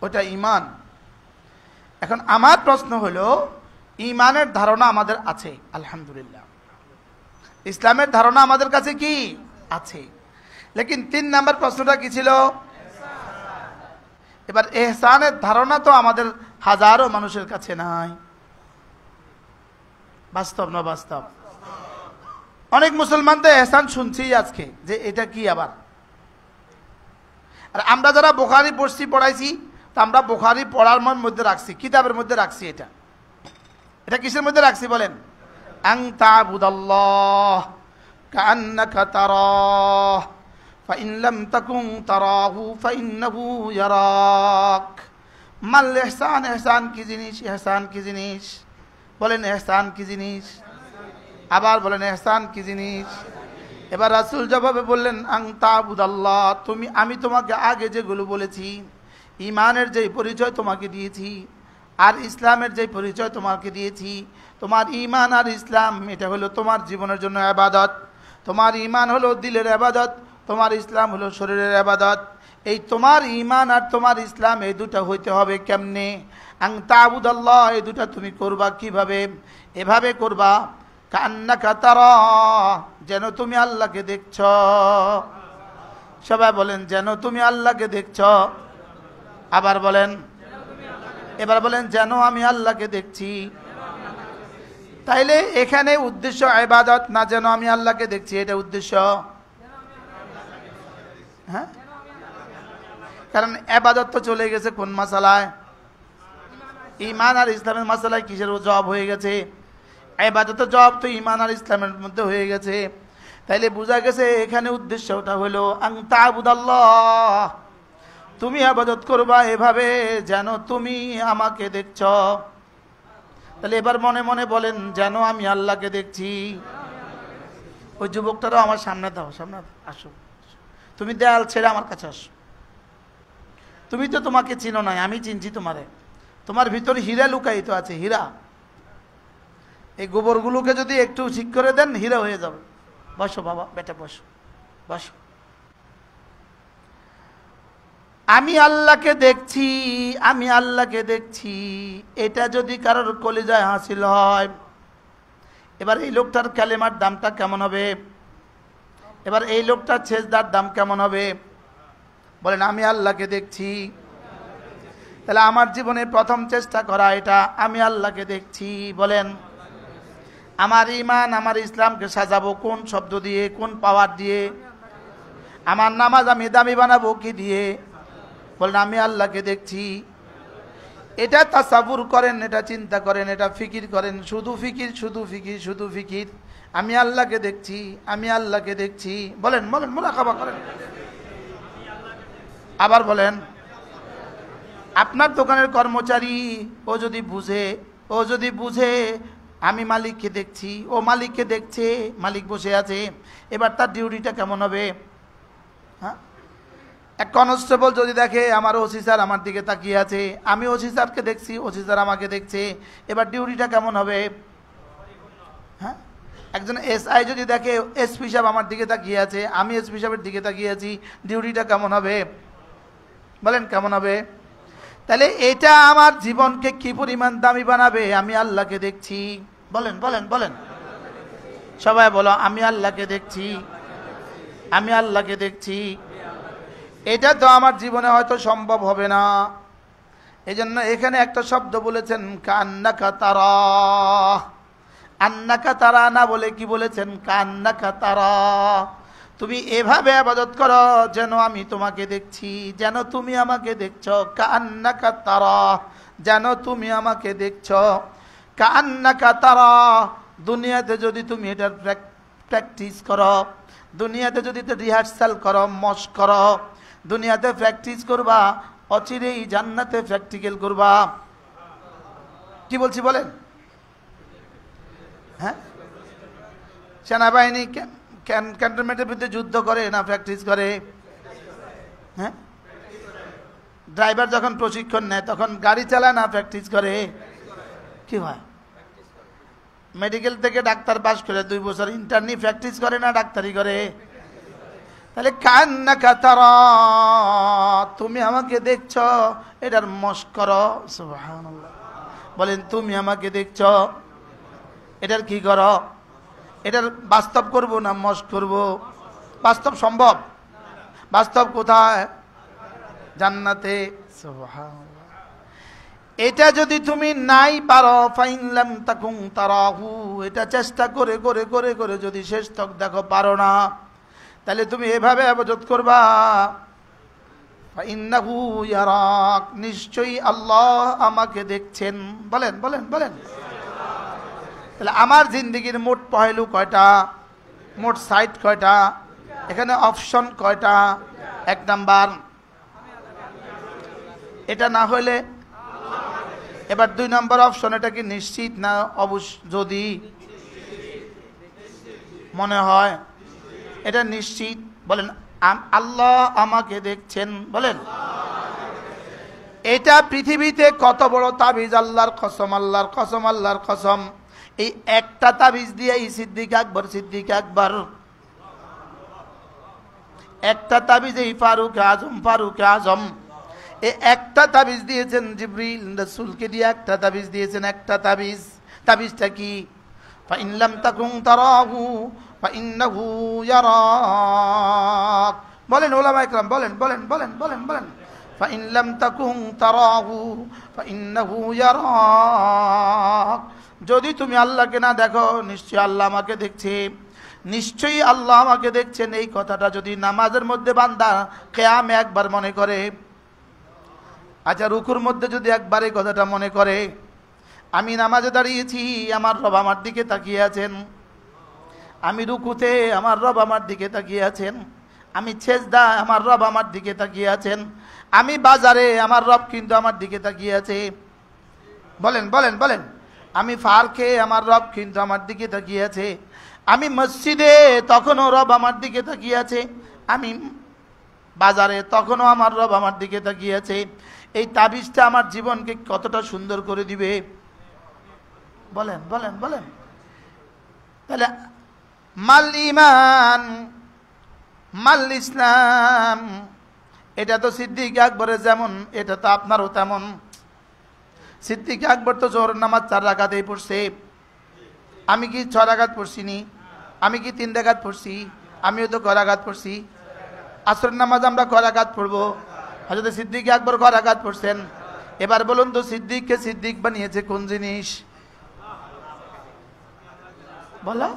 ওটা ঈমান। এখন আমার প্রশ্ন হলো, ঈমানের ধারণা আমাদের আছে আলহামদুলিল্লাহ, ইসলামের ধারণা আমাদের কাছে কি আছে, লেকিন 3 নম্বর প্রশ্নটা কি ছিল? এবার ইহসানের ধারণা তো আমাদের হাজারো মানুষের কাছে নাই। বাস্তব না বাস্তব? অনেক মুসলমান তো ইহসান শুনছি আজকে, যে এটা কি আবার। আর আমরা যারা বুখারী পড়াইছি, তো আমরা বুখারী পড়ার মধ্যে রাখছি, কিতাবের মধ্যে রাখছি। এটা কিসের মধ্যে রাখছি বলেন? আন তা'বুদাল্লাহ কাআন্নাকা তারাহ ফাইন লাম তাকুন তারাহু ফাইন্নাহু ইয়ারাক। মাল ইহসান, ইহসান কি জিনিস? ইহসান কি জিনিস? বলেন ইহসান কি জিনিস? আবার বলেন ইহসান কি জিনিস? এবার রাসূল জবাবে বললেন, আন তা'বুদাল্লাহ, আমি তোমাকে আগে যেগুলো বলেছি, ঈমানের যে পরিচয় তোমাকে দিয়েছি, আর ইসলামের যে পরিচয় তোমাকে দিয়েছি, তোমার ঈমান আর ইসলাম এটা হলো তোমার জীবনের জন্য ইবাদত। তোমার ঈমান হলো দিলের ইবাদত, তোমার ইসলাম হলো শরীরের ইবাদত। এই তোমার ঈমান আর তোমার ইসলাম এই দুটো হইতে হবে কেমনে? আন তা'বুদাল্লাহ, এই দুটো তুমি করবা কিভাবে? এভাবে করবা কান্নাকা তারা, যেন তুমি আল্লাহকে দেখছ। সবাই বলেন যেন তুমি আল্লাহকে দেখছ। আবার বলেন, এবার বলেন যেন আমি আল্লাহকে দেখছি। তাইলে এখানে উদ্দেশ্য ইবাদত না, যেন আমি আল্লাহকে দেখছি এটা উদ্দেশ্য? হ্যাঁ, কারণ ইবাদত তো চলে গেছে কোন মাসালায়? ঈমান আর ইসলামের মাসালায় কিসের জবাব হয়ে গেছে? ইবাদতের জবাব তো ঈমান আর ইসলামের মধ্যে হয়ে গেছে। তাইলে বোঝা গেছে এখানে উদ্দেশ্যটা হলো আন তা'বুদাল্লাহ, তুমি ইবাদত করবা এভাবে যেন তুমি আমাকে দেখছ। তাহলে এবার মনে মনে বলেন, যেন আমি আল্লাহকে দেখছি। ওই যুবকটারও আমার সামনে দাও, সামনে আসো। তুমি দেয়াল ছেড়ে আমার কাছে আসো। তুমি তো তোমাকে চিনো নাই, আমি চিনছি তোমারে। তোমার ভিতরে হীরা লুকায়িত আছে, হীরা। এই গোবরগুলোকে যদি একটু ঠিক করে দেন, হীরা হয়ে যাবে। বসো বাবা, বেটা বসো, বসো। আমি আল্লাহকে দেখছি, আমি আল্লাহকে দেখছি, এটা যদি কারোর কলিজায় হাসিল হয়, এবার এই লোকটার কালেমার দামটা কেমন হবে? এবার এই লোকটার সেজদার দাম কেমন হবে? বলেন আমি আল্লাহকে দেখছি। তাহলে আমার জীবনে প্রথম চেষ্টা করা এটা, আমি আল্লাহকে দেখছি। বলেন আমার ঈমান আমার ইসলামকে সাজাবো কোন শব্দ দিয়ে, কোন পাওয়ার দিয়ে? আমার নামাজ আমি দামি বানাবো কি দিয়ে? বলেন আমি আল্লাহকে দেখছি। এটা তাসাব্বুর করেন, এটা চিন্তা করেন, এটা ফিকির করেন, শুধু ফিকির, শুধু ফিকির, শুধু ফিকির। আমি আল্লাহকে দেখছি, আমি আল্লাহকে দেখছি। বলেন বলেন, মুরাকাবা করেন। আবার বলেন, আপনার দোকানের কর্মচারী ও যদি বুঝে আমি মালিককে দেখছি, ও মালিককে দেখছে, মালিক বসে আছে, এবার তার ডিউটিটা কেমন হবে? হ্যাঁ, এক কনস্টেবল যদি দেখে আমার ওসি স্যার আমার দিকে তাকিয়ে আছে, আমি ওসি স্যারকে দেখছি, ওসি স্যার আমাকে দেখছে, এবার ডিউটিটা কেমন হবে? হ্যাঁ, একজন এসআই যদি দেখে এসপি সাহেব আমার দিকে তাকিয়ে আছে, আমি এসপি সাহেবের দিকে তাকিয়ে আছি, ডিউটিটা কেমন হবে? বলেন কেমন হবে? তাহলে এটা আমার জীবনকে কি পরিমাণ দামি বানাবে? আমি আল্লাহকে দেখছি। বলেন বলেন বলেন, সবাই বলো আমি আল্লাহকে দেখছি, আমি আল্লাহকে দেখছি। এটা তো আমার জীবনে হয়তো সম্ভব হবে না। এই জন্য এখানে একটা শব্দ বলেছেন কান্নাকা তারা। আন্নাকা তারা না বলে কি বলেছেন? কান্নাকা তারা। তুমি এভাবে ইবাদত করো যেন আমি তোমাকে দেখছি, যেন তুমি আমাকে দেখছো। কান্নাকা তারা, যেন তুমি আমাকে দেখছো। কান্নাকা তারা। দুনিয়াতে যদি তুমি এটার প্র্যাকটিস করো, দুনিয়াতে যদি রিহার্সাল করো, মস্ক করো, দুনিয়াতে প্র্যাকটিস করবা, অচিরেই জান্নাতে প্র্যাকটিক্যাল করবা। কি বলছি বলেন? হ্যাঁ, সেনাবাহিনী ক্যান্টনমেন্টের বিরুদ্ধে যুদ্ধ করে না প্র্যাকটিস করে? হ্যাঁ, ড্রাইভার যখন প্রশিক্ষণ নেয় তখন গাড়ি চালায় না প্র্যাকটিস করে? কি হয়? মেডিকেল থেকে ডাক্তার পাস করে 2 বছর ইন্টার্নি প্র্যাকটিস করে না ডাক্তারি করে? তাহলে কান্নাকা তারা, তুমি আমাকে দেখছো, এটার মস্করা। সুবহানাল্লাহ। বলেন তুমি আমাকে দেখছো, এটার কি করো? এটার বাস্তব করব না মস্ক করব? বাস্তব সম্ভব? বাস্তব কোথায়? জান্নাতে। সুবহানাল্লাহ। এটা যদি তুমি নাই পারো, ফাইন লাম তাকুন তারাহু, এটা চেষ্টা করে করে করে করে যদি শেষ তক দেখো পারো না, তাহলে তুমি এভাবে ইবাদত করবা, ফাইন্নাহু ইয়ারাক, নিশ্চয়ই আল্লাহ আমাকে দেখছেন। বলেন বলেন বলেন। তাহলে আমার জিন্দেগির মোট পহেলু কয়টা? মোট সাইড কয়টা? এখানে অপশন কয়টা? 1 নাম্বার এটা না হইলে, এবার 2 নম্বর অপশন, এটা কি নিশ্চিত না অবশ্য? যদি মনে হয় এটা নিশ্চিত, বলেন আল্লাহ আমাকে দেখছেন। বলেন এটা পৃথিবীতে কত বড় তাবিজ! আল্লাহর কসম, আল্লাহর কসম, আল্লাহর কসম, এই একটা তাবিজ দিয়ে এই সিদ্দিক আকবর, সিদ্দিক আকবর, একটা তাবিজ এই ফারুক আজম, ফারুক আজম, এই একটা তাবিজ দিয়েছেন জিবরিল রাসূলকে দিয়ে, একটা তাবিজ দিয়েছেন, একটা তাবিজ। তাবিজটা কি? ফাইন লাম তাকুন তারাহু ফাইন্নাহু ইয়ারাক। বলেন উলামায়ে কেরাম, বলেন বলেন বলেন বলেন বলেন। ফাইন লাম তাকুন তারাহু ফাইন্নাহু ইয়ারাক, যদি তুমি আল্লাহকে না দেখো, নিশ্চয়ই আল্লাহ আমাকে দেখছে, নিশ্চয়ই আল্লাহ আমাকে দেখছেন। এই কথাটা যদি নামাজের মধ্যে বান্দা কিয়ামে একবার মনে করে, আচ্ছা রুকুর মধ্যে যদি একবার এই কথাটা মনে করে, আমি নামাজে দাঁড়িয়েছি, আমার রব আমার দিকে তাকিয়ে আছেন, আমি রুকুতে আমার রব আমার দিকে তাকিয়ে আছেন, আমি সেজদা আমার রব আমার দিকে তাকিয়ে আছেন, আমি বাজারে আমার রব কিন্তু আমার দিকে তাকিয়ে আছে। বলেন বলেন বলেন। আমি পার্কে আমার রব কিন্তু আমার দিকে তাকিয়ে আছে, আমি মসজিদে তখনও রব আমার দিকে তাকিয়ে আছে, আমি বাজারে তখনও আমার রব আমার দিকে তাকিয়ে আছে। এই তাবিজটা আমার জীবনকে কতটা সুন্দর করে দিবে! বলেন বলেন বলেন। তাহলে মাল ঈমান মাল ইসলাম, এটা তো সিদ্দিক আকবরের যেমন, এটা তো আপনারও তেমন। সিদ্দিক আকবর তো জোহর নামাজ 4 রাকাতেই পড়ছে, আমি কি 6 রাকাত পড়ছিনি? আমি কি 3 রাকাত পড়ছি? আমিও তো কয় রাকাত পড়ছি। আসরের নামাজ আমরা কয় রাকাত পড়বো? হযরত সিদ্দিক আকবর কয় রাকাত পড়ছেন? এবার বলুন তো, সিদ্দিককে সিদ্দিক বানিয়েছে কোন জিনিস? বলো,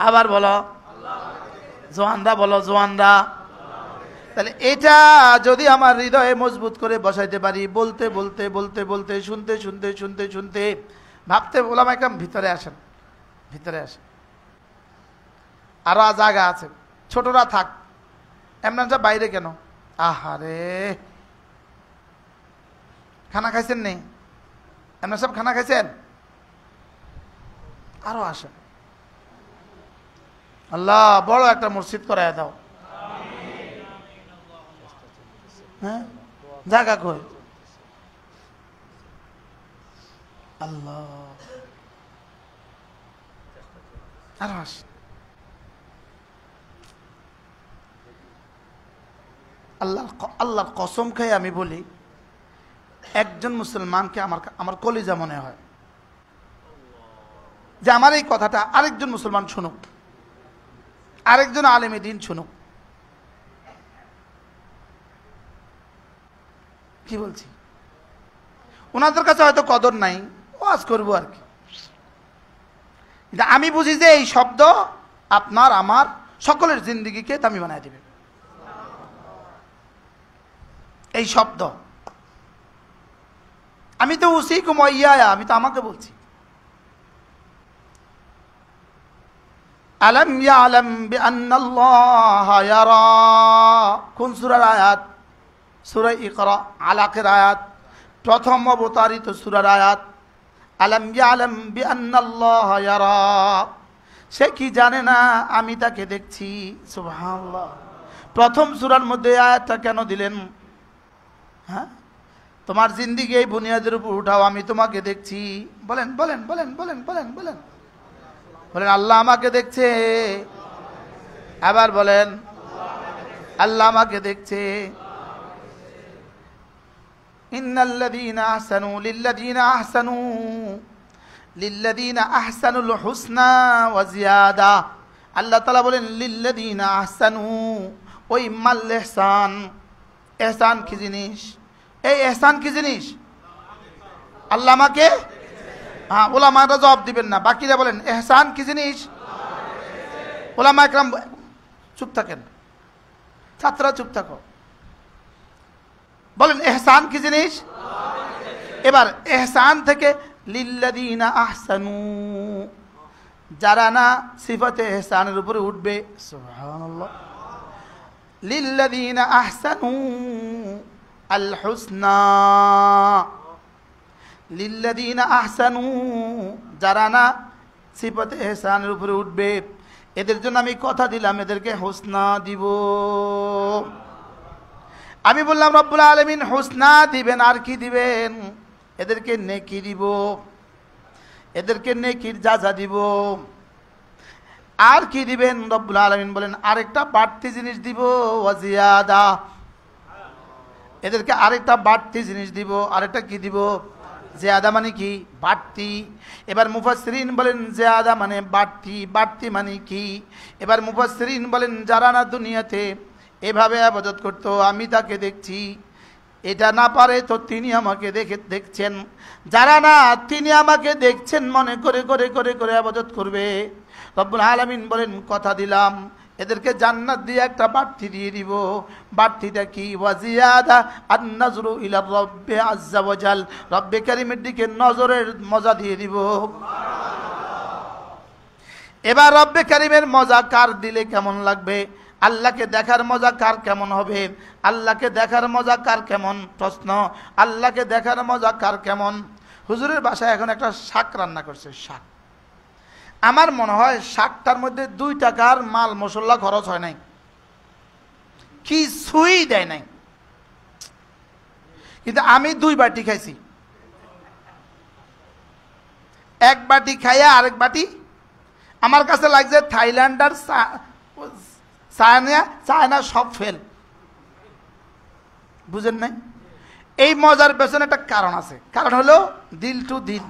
আবার বলো, জোয়ানরা বলো, জোয়ানরা। তাহলে এটা যদি আমার হৃদয়ে মজবুত করে বসাইতে পারি, বলতে বলতে বলতে বলতে, শুনতে শুনতে শুনতে শুনতে, ভাবতে বললাম একদম ভিতরে আসেন, ভিতরে আসেন, আরো জায়গা আছে, ছোটরা থাক, এমন বাইরে কেন? আহারে, খানা খাইছেন নেই? এমন সব খানা খাইছেন? আরো আসেন। আল্লাহ বড় একটা মসজিদ করায় দাও। হ্যাঁ, জায়গা কই? আল্লাহ, আরো আসেন। আল্লাহর কসম খাই আমি বলি, একজন মুসলমানকে আমার কলিজা মনে হয় যে আমার এই কথাটা আরেকজন মুসলমান শুনুক, আরেকজন আলেমে দ্বীন শুনুক। কি বলছি? ওনাদের কাছে হয়তো কদর নাই, ওয়াজ করবো আর কি। আমি বুঝি যে এই শব্দ আপনার আমার সকলের জিন্দেগিকে দামি বানায় দিবে। এই শব্দ আমি তো উসিকুম ইয়া, আমি তো আমাকে বলছি। আলাম ইয়ালাম বিআন্নাল্লাহ ইয়ারা, কোন সূরার আয়াত? সূরা ইকরা, আলাকের আয়াত, প্রথম অবতারিত সূরার আয়াত। আলাম ইয়ালাম বিআন্নাল্লাহ ইয়ারা, সে কি জানে না আমি তাকে দেখছি? সুবহানাল্লাহ। প্রথম সূরার মধ্যে আয়াতটা কেন দিলেন? হ্যাঁ, তোমার জিন্দেগি এই বুনিয়াদের উপর উঠাও, আমি তোমাকে দেখছি। বলেন বলেন বলেন বলেন বলেন বলেন বলেন। আল্লাহ আমাকে দেখছে। আবার বলেন, আল্লাহ আমাকে দেখছে। ইন্নাল্লাযীনা আহসানু লিল্লাযীনা আহসানুল হুসনা ওয়া জিয়াদা। আল্লাহ তাআলা বলেন লিল্লাযীনা আহসানু, ওই মাল ইহসান। ইহসান কি জিনিস? এই ইহসান কি জিনিস? আল্লাহ আমাকে, হ্যাঁ, উলামারা জবাব দিবেন না, বাকিরা বলেন ইহসান কি জিনিস? উলামা একরাম চুপ থাকেন, ছাত্ররা চুপ থাকো, বলেন ইহসান কি জিনিস? এবার ইহসান থেকে লিল্লাযীনা আহসানু, যারা না সিফাতে ইহসানের উপরে উঠবে, সুবহানাল্লাহ, লিল্লাযীনা আহসানু আল হুসনা, লিল্লাযীনা আহসানু, যারা না সিফাতে ইহসানের উপরে উঠবে, এদের জন্য আমি কথা দিলাম এদেরকে হুসনা দিব। আমি বললাম রব্বুল আলামিন হুসনা দিবেন, আর কি দিবেন? এদেরকে নেকি দিব, এদেরকে নেকির যাজা দিব। আর কি দিবেন? রব্বুল আলামিন বলেন আরেকটা বাড়তি জিনিস দিব, ওয়া জিয়াদা, এদেরকে আরেকটা বাড়তি জিনিস দিব। আরেকটা কি দিব? জিয়াদা মানে কি? বাড়তি। এবার মুফাসসিরিন বলেন জিয়াদা মানে বাড়তি, বাড়তি মানে কি? এবার মুফাসসিরিন বলেন যারা না দুনিয়াতে এভাবে ইবাদত করতো, আমি তাকে দেখছি, এটা না পারে তো তিনি আমাকে দেখছেন। যারা না তিনি আমাকে দেখছেন মনে করে করে করে করে ইবাদত করবে, রব্বুল আলামিন বলেন কথা দিলাম এদেরকে জান্নাত দিয়ে একটা বাড়তি দিয়ে দিব। বাড়তিটা কি? ওয়া জিয়াদা আন-নাজরু ইলা রাব্বি আযজা ওয়া জাল, রব্বে কারীমের দিকে নজরের মজা দিয়ে দিব। এবার রব্বে কারীমের মজা কার দিলে কেমন লাগবে? আল্লাহকে দেখার মজা কার কেমন হবে? আল্লাহকে দেখার মজা কার কেমন? প্রশ্ন, আল্লাহকে দেখার মজা কার কেমন? হুজুরের বাসায় এখন একটা শাক রান্না করছে, শাক। আমার মনে হয় শাকটার মধ্যে 2 টাকার মাল মশলা খরচ হয় নাই, কিছুই দেয় নাই, কিন্তু আমি 2 বাটি খাইছি। 1 বাটি খাইয়া আরেক বাটি আমার কাছে লাগছে থাইল্যান্ড আর চায়না সব ফেল। বুঝেন নাই? এই মজার পেছনে একটা কারণ আছে, কারণ হলো দিল টু দিল।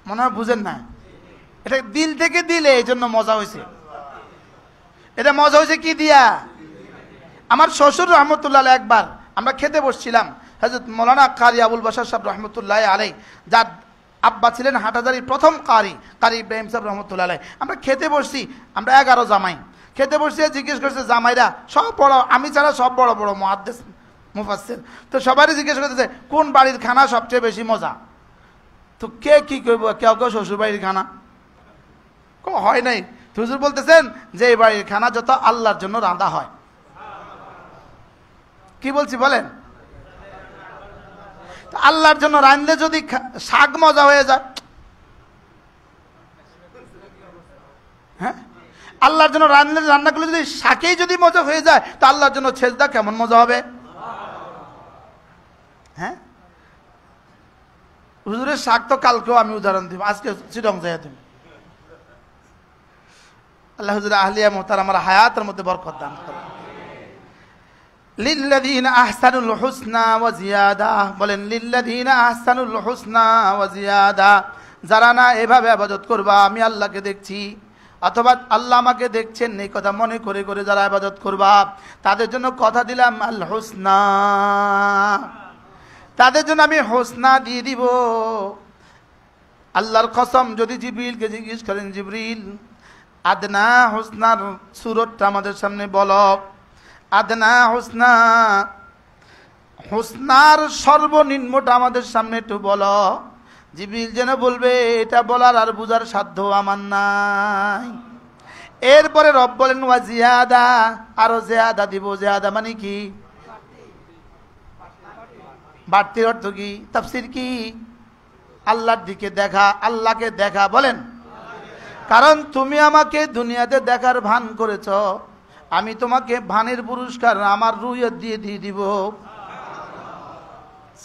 মনে হয় বুঝেন না, এটা দিল থেকে দিলে এই জন্য মজা হয়েছে। এটা মজা হয়েছে কি দিয়া? আমার শ্বশুর রহমতুল্লাহ আলাইহি একবার আমরা খেতে বসছিলাম, হযরত মৌলানা কারি আবুল বাশার সাহেব রহমতুল্লাহ আলাইহি, যার আব্বা ছিলেন হাটহাজারীর প্রথম কারি ইব্রাহিম সাহেব রহমতুল্লাহ আলাইহি। আমরা খেতে বসছি, আমরা 11 জামাই খেতে বসছি। জিজ্ঞেস করছে জামাইরা, সব বড়, আমি ছাড়া সব বড় বড় মুহাদ্দিস মুফাসসির, তো সবারই জিজ্ঞেস করতেছে কোন বাড়ির খানা সবচেয়ে বেশি মজা? তো কে কি কইব? কেউ কেউ শ্বশুর বাড়ির খানা হয় নাই। হুজুর বলতেছেন যে এই বাড়ির খানা যত আল্লাহর জন্য রাঁধা হয়। কি বলছি বলেন? আল্লাহর জন্য রাঁধলে যদি শাক মজা হয়ে যায়, হ্যাঁ, আল্লাহর জন্য রান্না করলে যদি শাকেই যদি মজা হয়ে যায়, তো আল্লাহর জন্য সেজদা কেমন মজা হবে? হ্যাঁ, হুজুরের শাক তো কালকেও আমি উদাহরণ দিব, আজকে চিরং যাইয়া দিব। আল্লাহ হুজুর আহলিয়া মোহতারাম আমার হায়াতের মধ্যে বরকত দান করুন। লিল্লাযীনা আহসানুল হুসনা ওয়া জিয়াদা, বলেন লিল্লাযীনা আহসানুল হুসনা ওয়া জিয়াদা, যারা না এভাবে ইবাদত করবা আমি আল্লাহকে দেখছি অথবা আল্লাহ আমাকে দেখছেন এই কথা মনে করে করে যারা ইবাদত করবা, তাদের জন্য কথা দিলাম আল হুসনা, তাদের জন্য আমি হুসনা দিয়ে দিব। আল্লাহর কসম, যদি জিবরিলকে জিজ্ঞেস করেন জিবরিল আদনা হুসনার সূরতটা আমাদের সামনে বলো, আদনা হুসনা, হুসনার সর্বনিম্নটা আমাদের সামনে একটু বলো। জিবরিল যেন বলবে এটা বলার আর বুঝার সাধ্য আমার নাই। এরপরে রব বলেন ওয়া জিয়াদা, আরো জিয়াদা দিব। জিয়াদা মানে কি? বাড়তির অর্থ কি? তাফসীর কি? আল্লাহর দিকে দেখা, আল্লাহকে দেখা। বলেন, কারণ তুমি আমাকে দুনিয়াতে দেখার ভান করেছ, আমি তোমাকে ভানের পুরস্কার আমার রুইয়ত দিয়ে দিয়ে দিব।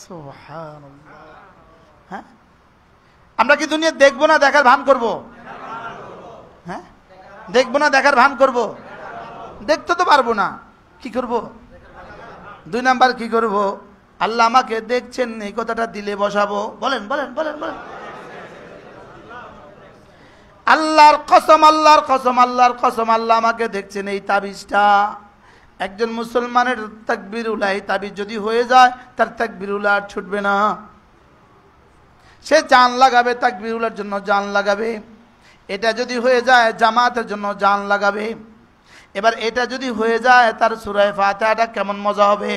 সুবহানাল্লাহ। হ্যাঁ, আমরা কি দুনিয়া দেখবো না দেখার ভান করব? হ্যাঁ, দেখবো না দেখার ভান করব? দেখতে তো পারবো না, কি করব? 2 নাম্বার কি করব? আল্লাহ আমাকে দেখছেন এই কথাটা দিলে বসাবো। বলেন বলেন বলেন বলেন। আল্লাহর কসম, আল্লাহর কসম, আল্লাহর কসম, আল্লাহ আমাকে দেখছেন এই তাবিজটা। একজন মুসলমানের তাকবীরুল্লাহ তাবিজ যদি হয়ে যায়, তার তাকবীরুল্লাহ আর ছুটবে না। সে জান লাগাবে, তাকবীরুল্লাহর জন্য জান লাগাবে। এটা যদি হয়ে যায়, জামাতের জন্য জান লাগাবে। এবার এটা যদি হয়ে যায়, তার সূরা ফাতিহাটা কেমন মজা হবে,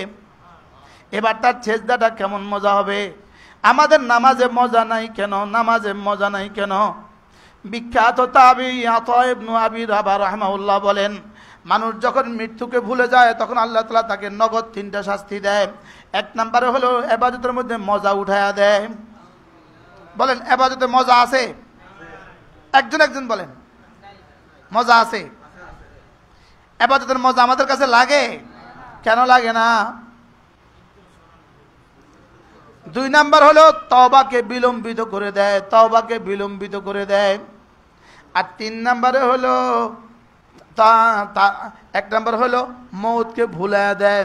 এবার তার সেজদাটা কেমন মজা হবে। আমাদের নামাজে মজা নাই কেন? নামাজে মজা নাই কেন? বিখ্যাত তাবিঈ আতা ইবনে আবি রাবাহ রাহিমাহুল্লাহ বলেন, মানুষ যখন মৃত্যুকে ভুলে যায়, তখন আল্লাহ তাআলা তাকে নগদ 3টা শাস্তি দেয়। 1 নম্বরে হলো ইবাদতের মধ্যে মজা উঠায়া দেয়। বলেন, ইবাদতে মজা আছে? একজন একজন বলেন, মজা আছে? ইবাদতের মজা আমাদের কাছে লাগে? কেন লাগে না? 2 নাম্বার হলো তওবাকে বিলম্বিত করে দেয়, তওবাকে বিলম্বিত করে দেয়। আর 3 নম্বরে হলো 1 নম্বর হলো মৌতকে ভুলায়া দেয়,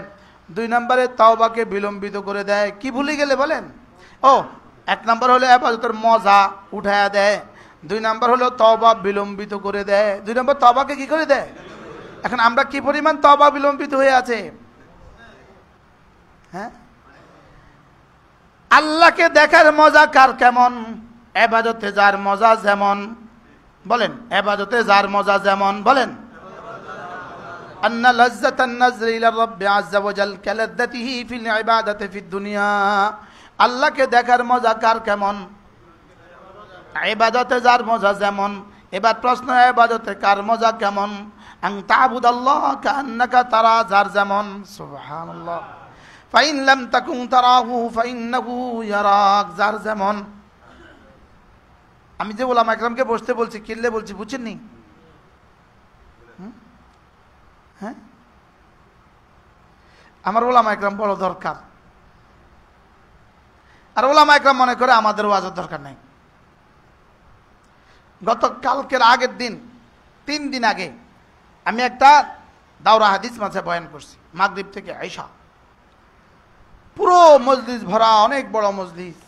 2 নম্বরে তওবাকে বিলম্বিত করে দেয়। কি ভুলে গেলে বলেন? ও, 1 নম্বর হলো ইবাদতের মজা উঠায়া দেয়, 2 নম্বর হলো তওবা বিলম্বিত করে দেয়। 2 নম্বর তওবাকে কি করে দেয়? এখন আমরা কি পরিমাণ তওবা বিলম্বিত হয়ে আছে? হ্যাঁ, আল্লাহকে দেখার মজা কার কেমন? ইবাদতে যার মজা যেমন। বলেন, ইবাদতে যার মজা যেমন। বলেন, আন্না লাজ্জাতান নাজরি ইলা রাব্বি আযজা ওয়া জাল কালাদ্দাতিহি ফিল ইবাদাতি ফিদ দুনিয়া। আল্লাহকে দেখার মজা কার কেমন? ইবাদতে যার মজা যেমন। এবার প্রশ্ন, ইবাদতে কার মজা কেমন? আন তা'বুদাল্লাহ কাআন্নাকা তারা, যার যেমন। সুবহানাল্লাহ। ফাইন লাম তাকুন তারাহু ফাইন্নাহু ইয়ারাক, যার যেমন। আমি যে ওলামা একরামকে বসতে বলছি, কিল্লে বলছি, বুঝছেন নি? হ্যাঁ, আমার ওলামা একরাম বড় দরকার। আর ওলামা একরাম মনে করে আমাদের ওয়াজের দরকার নাই। গতকালকের আগের দিন, 3 দিন আগে আমি একটা দাওরা হাদিস মাঝে বয়ান করছি, মাগরিব থেকে আইসা। পুরো মজলিস ভরা, অনেক বড় মজলিস।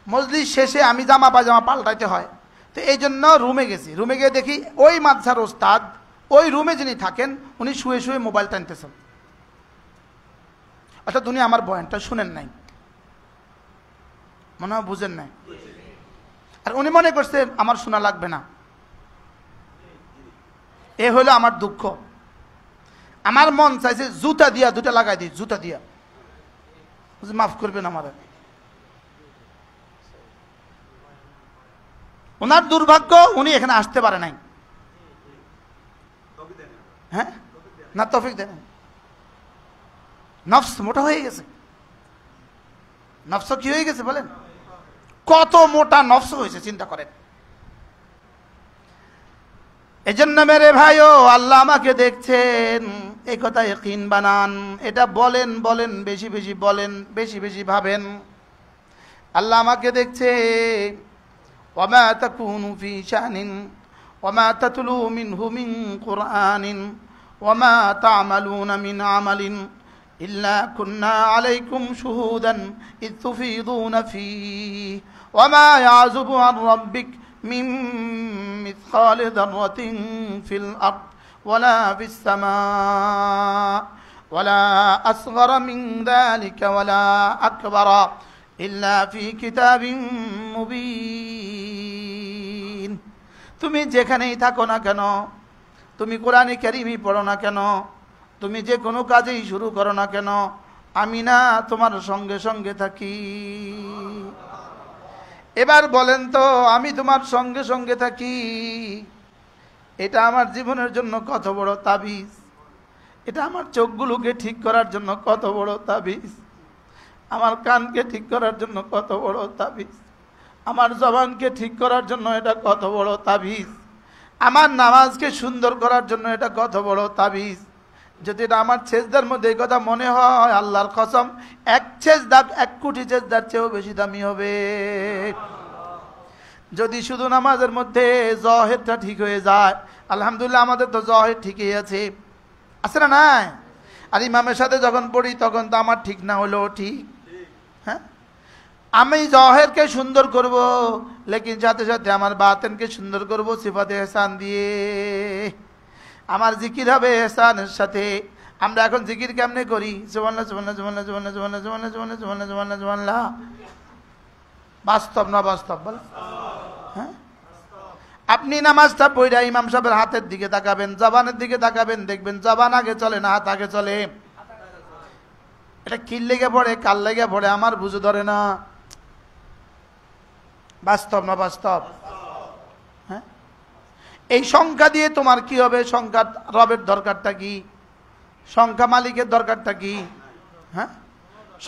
মজলিস শেষে আমি জামা পায়জামা পাল্টাইতে হয়, তো এই জন্য রুমে গেছি। রুমে গিয়ে দেখি ওই মাদ্রাসার ওস্তাদ, ওই রুমে যিনি থাকেন, উনি শুয়ে শুয়ে মোবাইল টানতেছেন। অর্থাৎ উনি আমার বয়ানটা শুনেন নাই, মনে হয় বুঝেন নাই। আর উনি মনে করছে আমার শোনা লাগবে না। এ হলো আমার দুঃখ। আমার মন চাইছে জুতা দিয়া 2টা লাগাই দিই, জুতা দিয়া। মাফ করবেন আমার। ওনার দুর্ভাগ্য, উনি এখানে আসতে পারে নাই। হ্যাঁ, না তৌফিক দেন। নফস মোটা হয়ে গেছে। নফস কি হয়ে গেছে বলেন? কত মোটা নফস হয়েছে চিন্তা করেন। এজন্য মেরে ভাইও, আল্লাহ আমাকে দেখছেন, এই কথা ইয়াকিন বানান। এটা বলেন বলেন, বেশি বেশি বলেন, বেশি বেশি ভাবেন। আল্লাহ আমাকে দেখছে। ওয়ামা তাকুনু ফি শানিন ওয়ামা তাতলু মিনহু মিন কুরআনিন ওয়ামা তা'মালুনা মিন আমালিন ইল্লা কুন্না আলাইকুম শুহুদান ইয তুফিদুনা ফীহি ওয়ামা ইয়াযুবু আন রাব্বিক মিন মিসকালি যাররাতিন ফিল আরদ ওয়ালা ফিস সামা ওয়ালা আসগরা মিন যালিকা ওয়ালা আকবারা ইল্লা ফি কিতাবিন মুবিন। তুমি যেখানেই থাকো না কেন, তুমি কোরআনে কারীমই পড়ো না কেন, তুমি যে কোনো কাজেই শুরু করো না কেন, আমি না তোমার সঙ্গে সঙ্গে থাকি। এবার বলেন তো, আমি তোমার সঙ্গে সঙ্গে থাকি, এটা আমার জীবনের জন্য কত বড় তাবিজ। এটা আমার চোখগুলোকে ঠিক করার জন্য কত বড় তাবিজ, আমার কানকে ঠিক করার জন্য কত বড় তাবিজ, আমার জবানকে ঠিক করার জন্য এটা কত বড় তাবিজ, আমার নামাজকে সুন্দর করার জন্য এটা কত বড় তাবিজ। যদি এটা আমার সেজদার মধ্যে এই কথা মনে হয়, আল্লাহর কসম, 1 কোটি সেজদার চেয়েও বেশি দামি হবে। যদি শুধু নামাজের মধ্যে জহেরটা ঠিক হয়ে যায়, আলহামদুলিল্লাহ আমাদের তো জহের ঠিকই আছে, আছে না নাই? আর ইমামের সাথে যখন পড়ি তখন তো আমার ঠিক না হলেও ঠিক। হ্যাঁ, আমি জহেরকে সুন্দর করব, লেকিন সাথে সাথে আমার বাতেনকে সুন্দর করব সিফাতে এহসান দিয়ে। আমার জিকির হবে এহসানের সাথে। আমরা এখন জিকির কেমনে করি? সুবহানাল্লাহ সুবহানাল্লাহ সুবহানাল্লাহ সুবহানাল্লাহ সুবহানাল্লাহ সুবহানাল্লাহ সুবহানাল্লাহ সুবহানাল্লাহ সুবহানাল্লাহ। বাস্তব না বাস্তব বল? হ্যাঁ, আপনি নামাজটা পড়া ইমাম সাহেবের হাতের দিকে তাকাবেন, জবানের দিকে তাকাবেন, দেখবেন জবান আগে চলে না হাত আগে চলে। এটা কি লেগে পড়ে কাল লেগে পড়ে আমার বুঝে ধরে না। বাস্তব না বাস্তব? হ্যাঁ, এই সংখ্যা দিয়ে তোমার কি হবে? সংখ্যা রবের দরকারটা কি? সংখ্যা মালিকের দরকারটা কি? হ্যাঁ,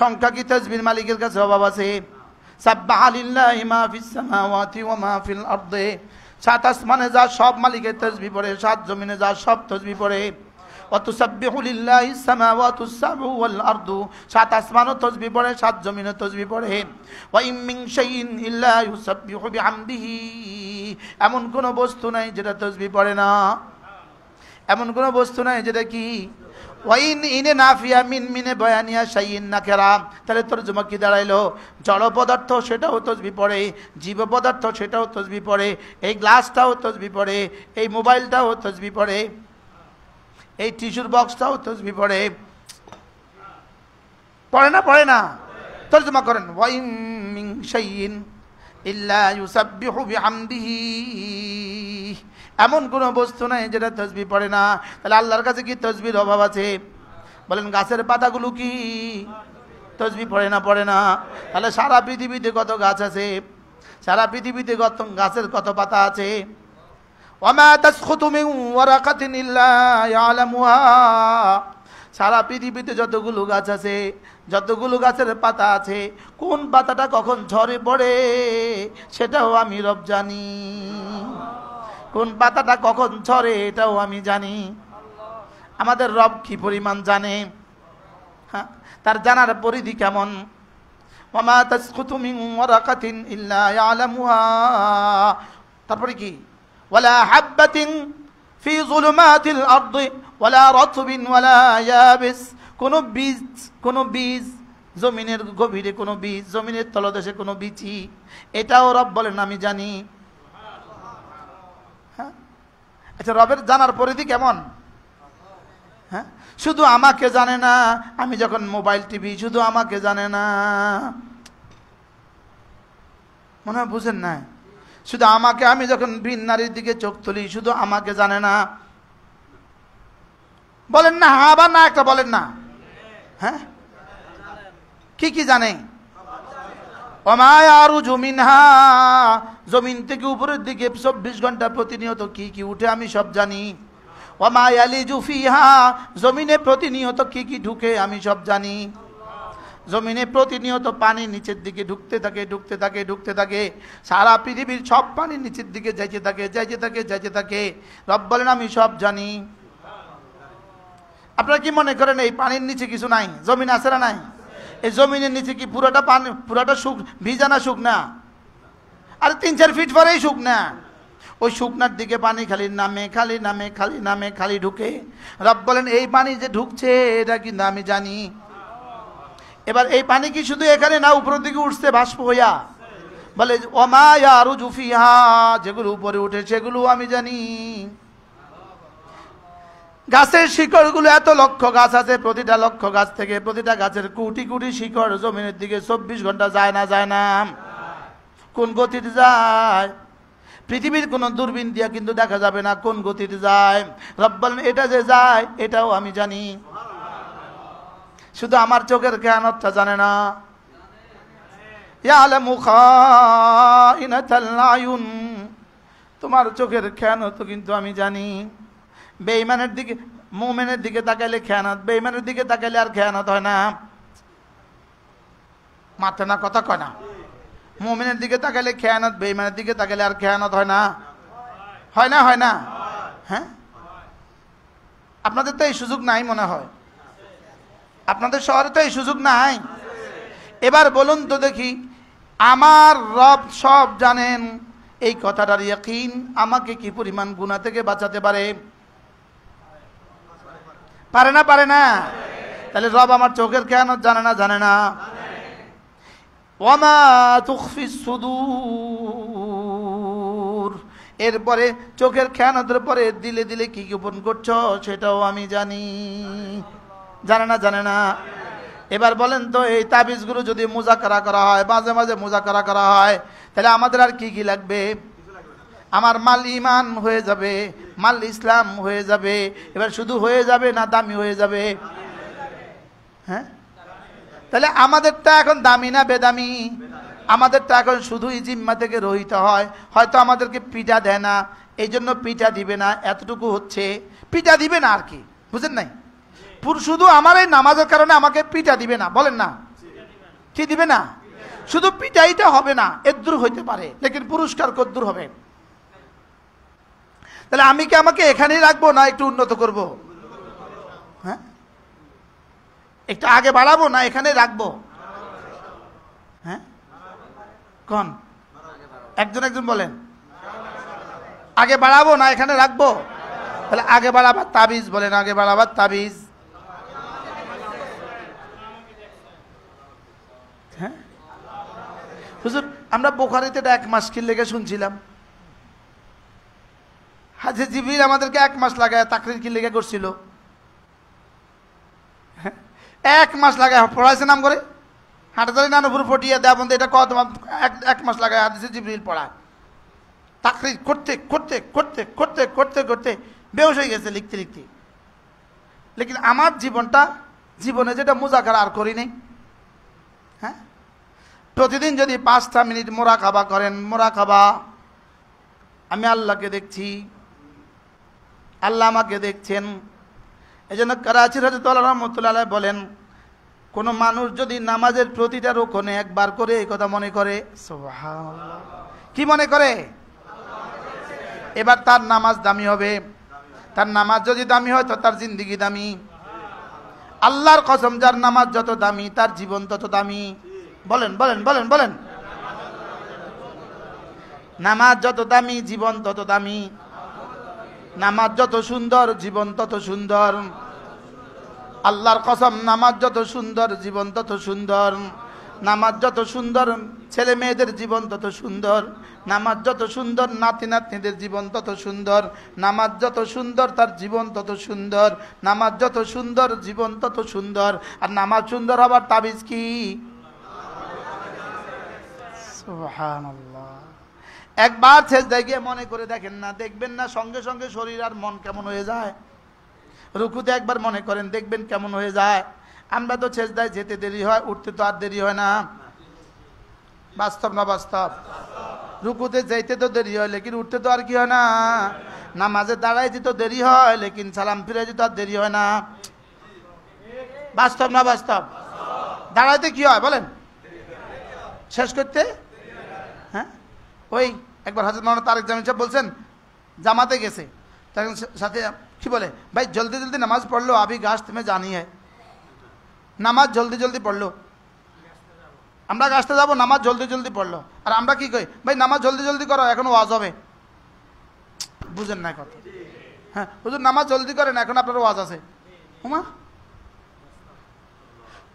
সংখ্যা কি তাসবিহ মালিকের কাছে অভাব আছে? সাব্বাহা লিল্লাহি মা ফিস সামাওয়াতি ওয়া মা ফিল আরদি। সাত আসমানে যা সব মালিকের তাসবিহ পড়ে, সাত জমিনে যা সব তাসবিহ পড়ে। ওয়া তুসাব্বিহু লিল্লাহিস সামাওয়াতুস সাবউ ওয়াল আরদু। সাত আসমানও তাসবিহ পড়ে, সাত জমিনও তাসবিহ পড়ে। ওয়া ইম মিন শাইইন ইল্লা ইউসাব্বিহু বিহামদিহি। এমন কোন বস্তু নাই যেটা তাসবিহ পড়ে না। এমন কোন বস্তু নাই যেটা কি? ওয়াইন ইনে নাফিয়া মিন মিনে বয়ানিয়া শাইইন নাকেরা। তাহলে তরজমা কি দাঁড়াইলো? জড় পদার্থ সেটাও তাসবিহ পড়ে, জীব পদার্থ সেটাও তাসবিহ পড়ে, এই গ্লাসটাও তাসবিহ পড়ে, এই মোবাইলটাও তাসবিহ পড়ে, এই টিস্যুর বক্সটাও তাসবিহ পড়ে। পড়ে না? পড়ে না? তরজমা করেন, ওয়াইন মিন শাইইন ইল্লা ইউসাব্বিহু বিহামদিহি। এমন কোনো বস্তু নাই যেটা তাসবিহ পড়ে না। তাহলে আল্লাহর কাছে কি তাসবিহর অভাব আছে? বলেন গাছের পাতাগুলো কি তাসবিহ পড়ে না? পড়ে না? তাহলে সারা পৃথিবীতে কত গাছ আছে? সারা পৃথিবীতে কত গাছের কত পাতা আছে? ওয়ামা তাসখুতু মিন ওয়ারাকাতিন ইল্লা ইয়ালামুহা। সারা পৃথিবীতে যতগুলো গাছ আছে, যতগুলো গাছের পাতা আছে, কোন পাতাটা কখন ঝরে পড়ে সেটাও আমি রব জানি। কোন পাতাটা কখন ঝরে এটাও আমি জানি। আমাদের রব কি পরিমাণ জানে? হ্যাঁ, তার জানার পরিধি কেমন? ওয়ামা তাসকুতু মিন ওয়ারাকাতিন ইল্লা ইয়ালামুহা। তারপরে কি? ওয়ালা হাববাতিন ফি যুলুমাতিল আরদি ওয়ালা রাতবিন ওয়ালা ইয়াবিস। কোন বীজ জমিনের গভীরে, কোন বীজ জমিনের তলদেশে, কোন বীচি, এটাও রব বলেন আমি জানি। আচ্ছা, রবের জানার পরিধি কেমন? হ্যাঁ, শুধু আমাকে জানে না। আমি যখন মোবাইল টিভি শুধু আমাকে জানে না, মনে হয় বুঝেন না? শুধু আমাকে, আমি যখন ভিন নারীর দিকে চোখ তুলি শুধু আমাকে জানে না। বলেন না হ্যাঁ বা না একটা বলেন না? হ্যাঁ, কি কি জানে? ওমা ইয়ারুজু মিনহা। জমিন থেকে উপরের দিকে 24 ঘন্টা প্রতিনিয়ত কি কি উঠে আমি সব জানি। ওমা ইয়ালিজু ফিহা। জমিনে প্রতিনিয়ত কি কি ঢুকে আমি সব জানি। জমিনে প্রতিনিয়ত পানি নিচের দিকে ঢুকতে থাকে, ঢুকতে থাকে, ঢুকতে থাকে। সারা পৃথিবীর সব পানি নিচের দিকে যাইতে থাকে, যাইতে থাকে, যাইতে থাকে। রব বলেন আমি সব জানি। আপনারা কি মনে করেন এই পানির নিচে কিছু নাই? জমিন আছে না নাই? এই জমিনের নিচে কি পুরোটা পানি, পুরোটা ভিজা না শুকনা? আর 3-4 ফিট পরেই শুকনা। ওই শুকনার দিকে পানি খালি নামে, খালি নামে, খালি নামে, খালি ঢুকে। রব বলেন এই পানি যে ঢুকছে এটা কিন্তু আমি জানি। এবার এই পানি কি শুধু এখানে না, উপরের দিকে উঠছে বাষ্প হইয়া? বলে ওমা ইয়ারুজু ফিহা। যেগুলো উপরে উঠে সেগুলো আমি জানি। গাছের শিকড়গুলো, এত লক্ষ গাছ আছে, প্রতিটা লক্ষ গাছ থেকে প্রতিটা গাছের কোটি কোটি শিকড় জমিনের দিকে 24 ঘন্টা যায় না? যায় না? কোন গতিতে যায়? পৃথিবীর কোন দূরবীন দিয়া কিন্তু দেখা যাবে না কোন গতিতে যায়। রব বলেন এটা যে যায় এটাও আমি জানি। শুধু আমার চোখের খেয়ানতটা জানে না। ইয়ালামু খাইনাতাল আয়ুন। তোমার চোখের খেয়ানত কিন্তু আমি জানি। বেঈমানের দিকে, মুমিনের দিকে তাকাইলে খেয়ানত, বেঈমানের দিকে তাকাইলে আর খেয়ানত হয় না। মাথা না কথা কয় না? মুমিনের দিকে তাকাইলে খেয়ানত, বেঈমানের দিকে তাকাইলে আর খেয়ানত হয় না? হয় না? হয় না? হ্যাঁ, আপনাদের তো এই সুযোগ নাই মনে হয়। আপনাদের শহরে তো এই সুযোগ নাই। এবার বলুন তো দেখি, আমার রব সব জানেন, এই কথাটার ইয়াকিন আমাকে কি পরিমাণ গুনাহ থেকে বাঁচাতে পারে? পারে না পারে না? তাহলে রব আমার চোখের খেয়ানত জানে না জানে না? ওয়ামা তুখফিস সুদূর, এরপরে চোখের খেয়ানতের পরে দিলে দিলে কি গোপন করছো সেটাও আমি জানি। জানে না জানে না? এবার বলেন তো, এই তাবিজগুলো যদি মুজাকারা করা হয়, মাঝে মাঝে মুজাকারা করা হয়, তাহলে আমাদের আর কি কি লাগবে? আমার মাল ইমান হয়ে যাবে, মাল ইসলাম হয়ে যাবে। এবার শুধু হয়ে যাবে না দামি হয়ে যাবে? হ্যাঁ, তাহলে আমাদেরটা এখন দামি না বেদামি? আমাদেরটা এখন শুধুই জিম্মা থেকে রহিত হয়। হয়তো আমাদেরকে পিঠা দেয় না, এই জন্য পিঠা দিবে না, এতটুকু হচ্ছে। পিঠা দিবে না আর কি, বুঝেন নাই? শুধু আমার এই নামাজের কারণে আমাকে পিঠা দিবে না, বলেন না? কি দিবে না? শুধু পিঠাইটা হবে না, এদ্দুর হইতে পারে, লেকিন পুরস্কার কদ্দুর হবে। তাহলে আমি কি আমাকে এখানেই রাখবো না একটু উন্নত করব? হ্যাঁ, একটু আগে বাড়াবো না এখানে রাখবো? হ্যাঁ, কোন একজন একজন বলেন, আগে বাড়াবো না এখানে রাখবো? তাহলে আগে বাড়াবার তাবিজ বলেন, আগে বাড়াবার তাবিজ। হ্যাঁ হুজুর, আমরা বুখারীতে 1 মাস কি লেগে শুনছিলাম, হাজরত জিবরিল আমাদেরকে 1 মাস লাগায় তাকরীর কি লেগে করছিল? 1 মাস লাগায় পড়াইছে নাম করে, হাটাতালি নানুপুর ফটিয়ে দেয়া বন্ধু, এটা কত 1 মাস লাগায় হাদিসে জিবরিল পড়ায়। তাকরীর করতে করতে করতে করতে করতে করতে বেহুশ হয়ে গেছে লিখতে লিখতে। লেকিন আমার জীবনে যেটা মুজাকারা আর করি নাই। হ্যাঁ, প্রতিদিন যদি 5টা মিনিট মোরাকাবা করেন, মোরাকাবা, আমি আল্লাহকে দেখছি, আল্লাহ আমাকে দেখছেন। এই জন্য করাচির হযরত আল্লাহ রাহমাতুল্লাহ আলাইহি বলেন, কোন মানুষ যদি নামাজের প্রতিটা রুকনে একবার করে এই কথা মনে করে, সুবহানাল্লাহ, কি মনে করে? এবার তার নামাজ দামি হবে। তার নামাজ যদি দামি হয় তো তার জিন্দেগি দামি। আল্লাহর কসম, যার নামাজ যত দামি তার জীবন তত দামি। বলেন বলেন বলেন বলেন, নামাজ যত দামি জীবন তত দামি। নামাজ যত সুন্দর জীবন তত সুন্দর। আল্লাহর কসম, নামাজ যত সুন্দর জীবন তত সুন্দর। নামাজ যত সুন্দর ছেলে মেয়েদের জীবন তত সুন্দর। নামাজ যত সুন্দর নাতি নাতনিদের জীবন তত সুন্দর। নামাজ যত সুন্দর তার জীবন তত সুন্দর। নামাজ যত সুন্দর জীবন তত সুন্দর। আর নামাজ সুন্দর হবার তাবিজ কি? সুবহানাল্লাহ। একবার সেজদায় গিয়ে মনে করে দেখেন না, দেখবেন না সঙ্গে সঙ্গে শরীর আর মন কেমন হয়ে যায়। রুকুতে একবার মনে করেন, দেখবেন কেমন হয়ে যায়। আমরা তো সেজদায় যেতে দেরি হয়, উঠতে তো আর দেরি হয় না। বাস্তব না বাস্তব? রুকুতে যাইতে তো দেরি হয়, লেকিন উঠতে তো আর কি হয় না। নামাজে দাঁড়াইতে তো দেরি হয়, লেকিন সালাম ফিরাইতে তো আর দেরি হয় না। বাস্তব না বাস্তব? দাঁড়াইতে কি হয় বলেন? শেষ করতে? হ্যাঁ, ওই একবার হযরত মাওলানা তারেক জামিল সাহেব বলছেন, জামাতে গেছে, তখন সাথে কি বলে, ভাই জলদি জলদি নামাজ পড় লো, আবি গাছ তুমি জানি হ্যায়। নামাজ জলদি জলদি পড়লো, আমরা গাছতে যাবো, নামাজ জলদি জলদি পড়লো। আর আমরা কি কই, ভাই নামাজ জলদি জলদি করো, এখন ওয়াজ হবে। বুঝেন না কথা? হ্যাঁ হুজুর, নামাজ জলদি করেন, এখন আপনার ওয়াজ আছে। হুমা,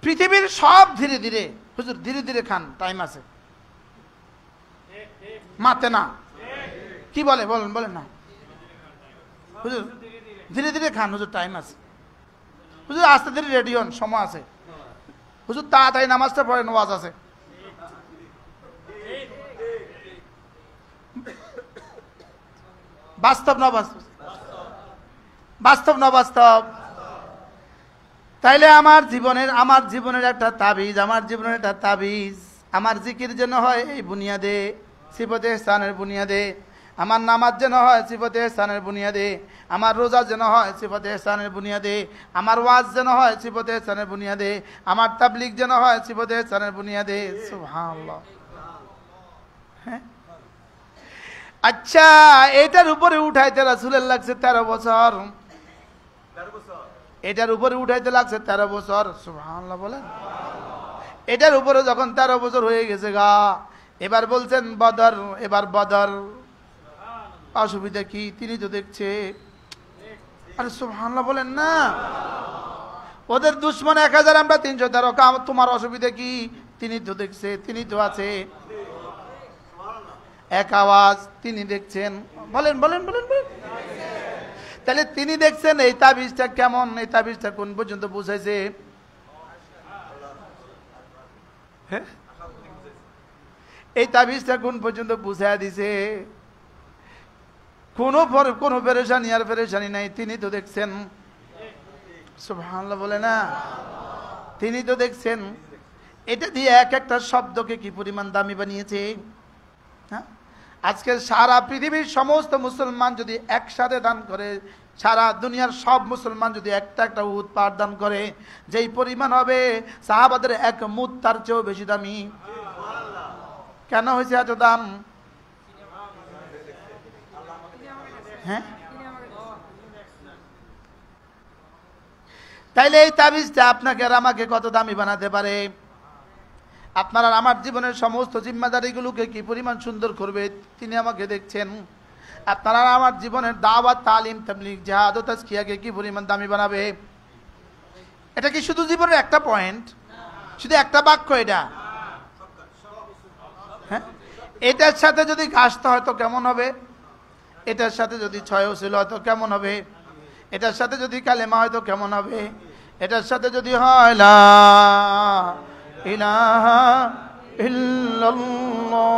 পৃথিবীর সব ধীরে ধীরে, হুজুর ধীরে ধীরে খান, টাইম আছে। মাতে না, কি বলে বলেন বলেন না, হুজুর ধীরে ধীরে খান, হুজুর টাইম আছে। হুজুর আস্তে ধীরে রেডি হন, সময় আছে। হুজুর তাড়াতাড়ি নামাজটা পড়েন, ওয়াজ আছে। বাস্তব না বাস্তব? বাস্তব না বাস্তব? তাইলে আমার জীবনের একটা তাবিজ, আমার জীবনের একটা তাবিজ, আমার জিকির যেন হয় এই বুনিয়াদে, সিফতে ইহসানের বুনিয়াদে। আমার নামাজ যেন হয় সিফতে ইহসানের বুনিয়াদে। আমার রোজা যেন হয় সিফতে ইহসানের বুনিয়াদে। আমার ওয়াজ যেন হয় সিফতে ইহসানের বুনিয়াদে। আমার তাবলীগ যেন হয় সিফতে ইহসানের বুনিয়াদে। সুবহানাল্লাহ। হ্যাঁ, আচ্ছা, এটার উপরে উঠাইতে রাসূলের লাগছে 13 বছর। এটার উপরে উঠাইতে লাগছে 13 বছর। সুবহানাল্লাহ বলেন। এটার উপরে যখন 13 বছর হয়ে গেছে গা, এবার বলছেন বদর, এবার বদর। অসুবিধা কি? তিনি তো দেখছে। আরে সুবহানাল্লাহ বলেন না। ওদের দুশ্মন 1000, আমরা 313। তোমার অসুবিধা কি? তিনি তো দেখছে, তিনি তো আছে। এক আওয়াজ, তিনি দেখছেন। বলেন বলেন বলেন বলেন। তাহলে তিনি দেখছেন, এই তাবিজটা কেমন, এই তাবিজটা কোন পর্যন্ত বুঝাইছে? হ্যাঁ, এই তাবিজটা কোন পর্যন্ত বুঝাই দিছে? কোনো পেরেশানি আর পেরেশানি নাই, তিনি তো দেখছেন। সুবহানাল্লাহ বলে না? তিনি তো দেখছেন। এটা দিয়ে এক একটা শব্দকে কি পরিমাণ দামি বানিয়েছে। হ্যাঁ, আজকে সারা পৃথিবীর সমস্ত মুসলমান যদি একসাথে দান করে, সারা দুনিয়ার সব মুসলমান যদি একটা একটা উহুদ পাহাড় দান করে, যেই পরিমাণ হবে সাহাবাদের এক মুদ তার চেয়েও বেশি দামি। কেন হয়েছে এত দাম? হ্যাঁ, তাইলে এই তাবিজটা আপনাকে আর আমাকে কত দামি বানাতে পারে? আপনার আর আমার জীবনের সমস্ত জিম্মাদারিগুলোকে কি পরিমাণ সুন্দর করবে তিনি আমাকে দেখছেন। আপনার আর আমার জীবনের দাওয়াত, তালিম, তাবলীগ, জিহাদ ও তাজকিয়াকে কি পরিমাণ দামি বানাবে। এটা কি শুধু জীবনের একটা পয়েন্ট, শুধু একটা বাক্য এটা? হ্যাঁ, এটার সাথে যদি ঘাসতে হয় তো কেমন হবে? এটার সাথে যদি ছয়ছিল হয়তো কেমন হবে? এটার সাথে যদি কালেমা হয়তো কেমন হবে? এটার সাথে যদি হয় লা ইলাহা ইল্লাল্লাহ,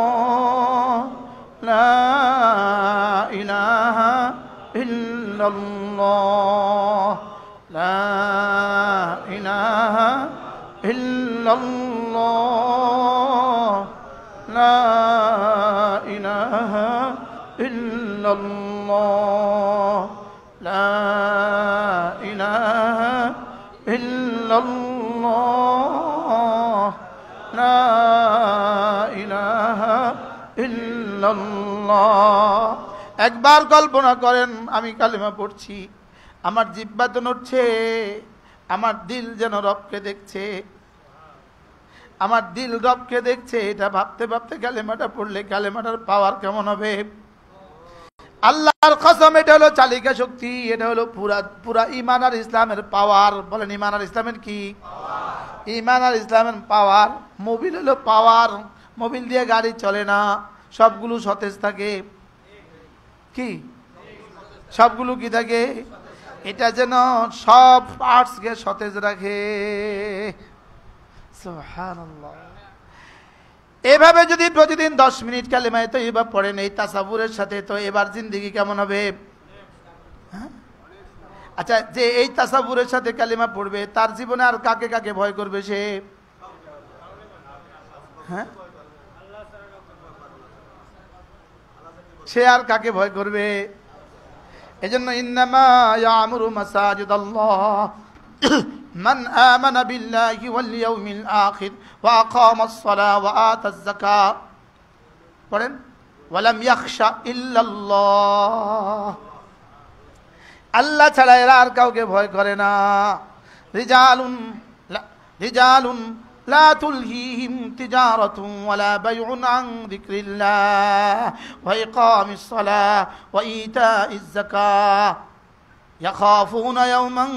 লা ইলাহা ইল্লাল্লাহ, লা ইলাহা ইল্লাল্লাহ, লা ইলাহা ইল্লাল্লাহ, লা ইলাহা ইল্লাল্লাহ, লা ইলাহা ইল্লাল্লাহ। একবার কল্পনা করেন, আমি কালিমা পড়ছি, আমার জিহ্বা তো নড়ছে, আমার দিল যেন রবকে দেখছে, আমার দিল রবকে দেখছে। এটা ভাবতে ভাবতে কালেমাটা পড়লে কালেমাটার পাওয়ার কেমন হবে? আল্লাহর কসম, এটা হলো চালিকা শক্তি, এটা হলো পুরা ঈমান আর ইসলামের পাওয়ার। বলেন ঈমান আর ইসলামের কি? ঈমান আর ইসলামের পাওয়ার। মোবিল হলো পাওয়ার, মোবিল দিয়ে গাড়ি চলে না, সবগুলো সতেজ থাকে। কি সবগুলো কি থাকে? এটা যেন সব পার্টসকে সতেজ রাখে। সুবহানাল্লাহ। এভাবে যদি প্রতিদিন 10 মিনিট কালেমায়ে তয়্যিবা পড়েন এই তাসাব্বুরের সাথে, তো এবার জিন্দেগি কেমন হবে? আচ্ছা, যে এই তাসাব্বুরের সাথে কালেমা পড়বে তার জীবনে আর কাকে কাকে ভয় করবে সে? হ্যাঁ, সে আর কাকে ভয় করবে? এজন্য ইন্নামা ইয়ামুরু মাসাজিদাল্লাহ মান আমানা বিল্লাহি ওয়াল ইয়াউমিল আখির ওয়া আকামাস সালাহ ওয়া আতাজ যাকাত। পড়েন ওয়ালাম ইয়াখশা ইল্লাল্লাহ। আল্লাহ ছাড়া এরা আর কাউকে ভয় করে না। রিজালুন লা তুলহিহিম তিজারাতুন ওয়ালা বাইউন আন যিকরিল্লাহ ওয়া ইকামিস সালাহ ওয়া ইতাইজ যাকাত ইয়াখাফুনা ইয়াওমান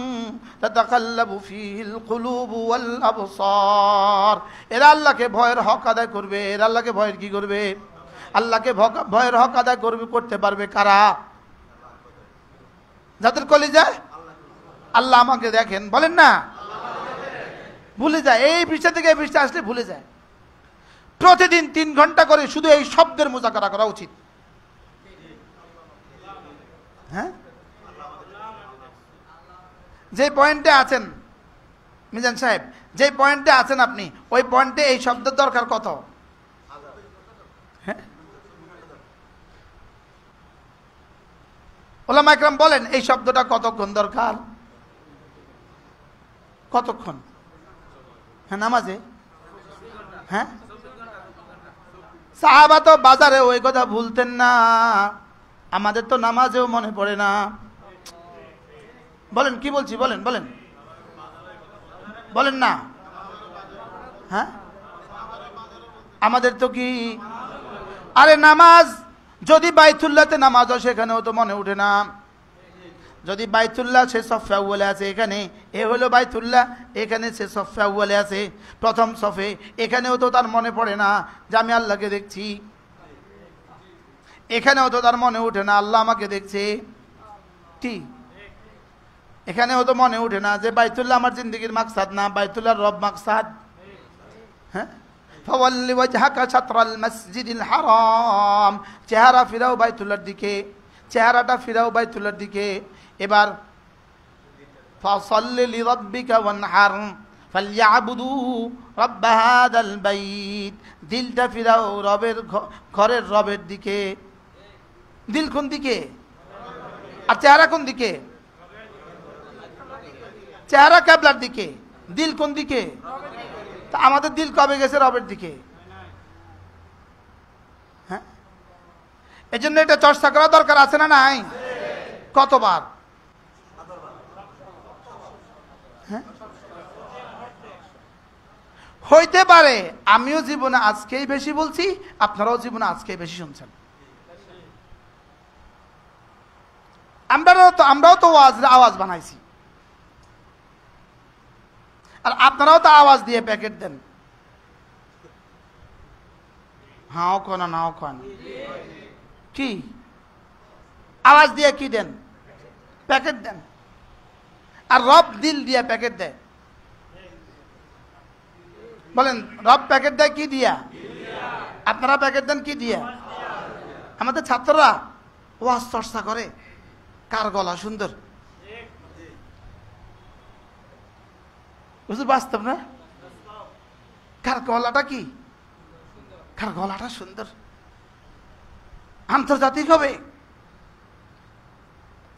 তাতাকাল্লাবু ফীহিল কুলুবু ওয়াল আবসার। এরা আল্লাহকে ভয়ের হক আদায় করবে। এরা আল্লাহকে ভয়ের কি করবে? আল্লাহকে ভয়ের হক আদায় করতে পারবে কারা? যাদের কলিজায় আল্লাহ আমাকে দেখেন, বলেন না, ভুলে যায়। এই পৃষ্ঠা থেকে এই পৃষ্ঠা আসলে ভুলে যায়। প্রতিদিন 3 ঘন্টা করে শুধু এই শব্দের মুযাকারা করা উচিত। হ্যাঁ, যে পয়েন্টে আছেন মিজান সাহেব, যে পয়েন্টে আছেন আপনি, ওই পয়েন্টে এই শব্দের দরকার কত? হ্যাঁ, ওলামা ইকরাম বলেন এই শব্দটা কতক্ষণ দরকার? কতক্ষণ? হ্যাঁ, নামাজে। হ্যাঁ, সাহাবা তো বাজারে ওই কথা ভুলতেন না, আমাদের তো নামাজেও মনে পড়ে না। বলেন কি বলছি? বলেন বলেন বলেন না। হ্যাঁ, আমাদের তো কি, আরে নামাজ যদি বাইতুল্লাহতে নামাজ হয় সেখানেও তো মনে উঠে না। যদি বাইতুল্লাহ সে সফে আউয়ালে আছে, এখানে এ হলো বাইতুল্লাহ, এখানে সে সফে আউয়ালে আছে, প্রথম সফে, এখানেও তো তার মনে পড়ে না যে আমি আল্লাহকে দেখছি, এখানেও তো তার মনে ওঠে না আল্লাহ আমাকে দেখছে, ঠিক এখানেও তো মনে ওঠে না যে বাইতুল্লাহ আমার জিন্দগির মাকসাদ না, বাইতুল্লাহর রব মাকসাদ। হ্যাঁ, ফাওয়াল্লি ওয়াজহাকা শাতরাল মসজিদিল হারাম, চেহারা ফিরাও বাইতুল্লাহর দিকে, চেহারাটা ফিরাও বাইতুল্লাহর দিকে। এবার ফাসাল্লি লিরাব্বিকা ওয়ানহার ফালইয়াবুদু রাব্ব হাযাল বাইত, দিলটা ফিরাও রবের ঘরের রবের দিকে। দিল কোন দিকে আর চেহারা কোন দিকে? চেহারা কিবলার দিকে, দিল কোন দিকে? তা আমাদের দিল কবে গেছে রবের দিকে? হ্যাঁ, এজন্য এটা চর্চা করা দরকার আছে না নাই? কতবার? হ্যাঁ, হইতে পারে আমিও জীবনে আজকেই বেশি বলছি, আপনারাও জীবনে আজকেই বেশি শুনছেন। আমরাও তো আওয়াজ বানাইছি, আর আপনারাও তো আওয়াজ দিয়ে প্যাকেট দেন, হাও কয় না নাও কয় না, কি আওয়াজ দিয়ে কি দেন? প্যাকেট দেন। আর রব দিল দিয়ে প্যাকেট দেয়। বলেন রব প্যাকেট দেয় কি দিয়া? আপনারা প্যাকেট দেন কি দিয়া? আমাদের ছাত্ররা ওয়াজ চর্চা করে, কার গলা সুন্দর, বুঝলি বাস্তব না? কার গলাটা কি, কার গলাটা সুন্দর, আন্তর্জাতিক হবে।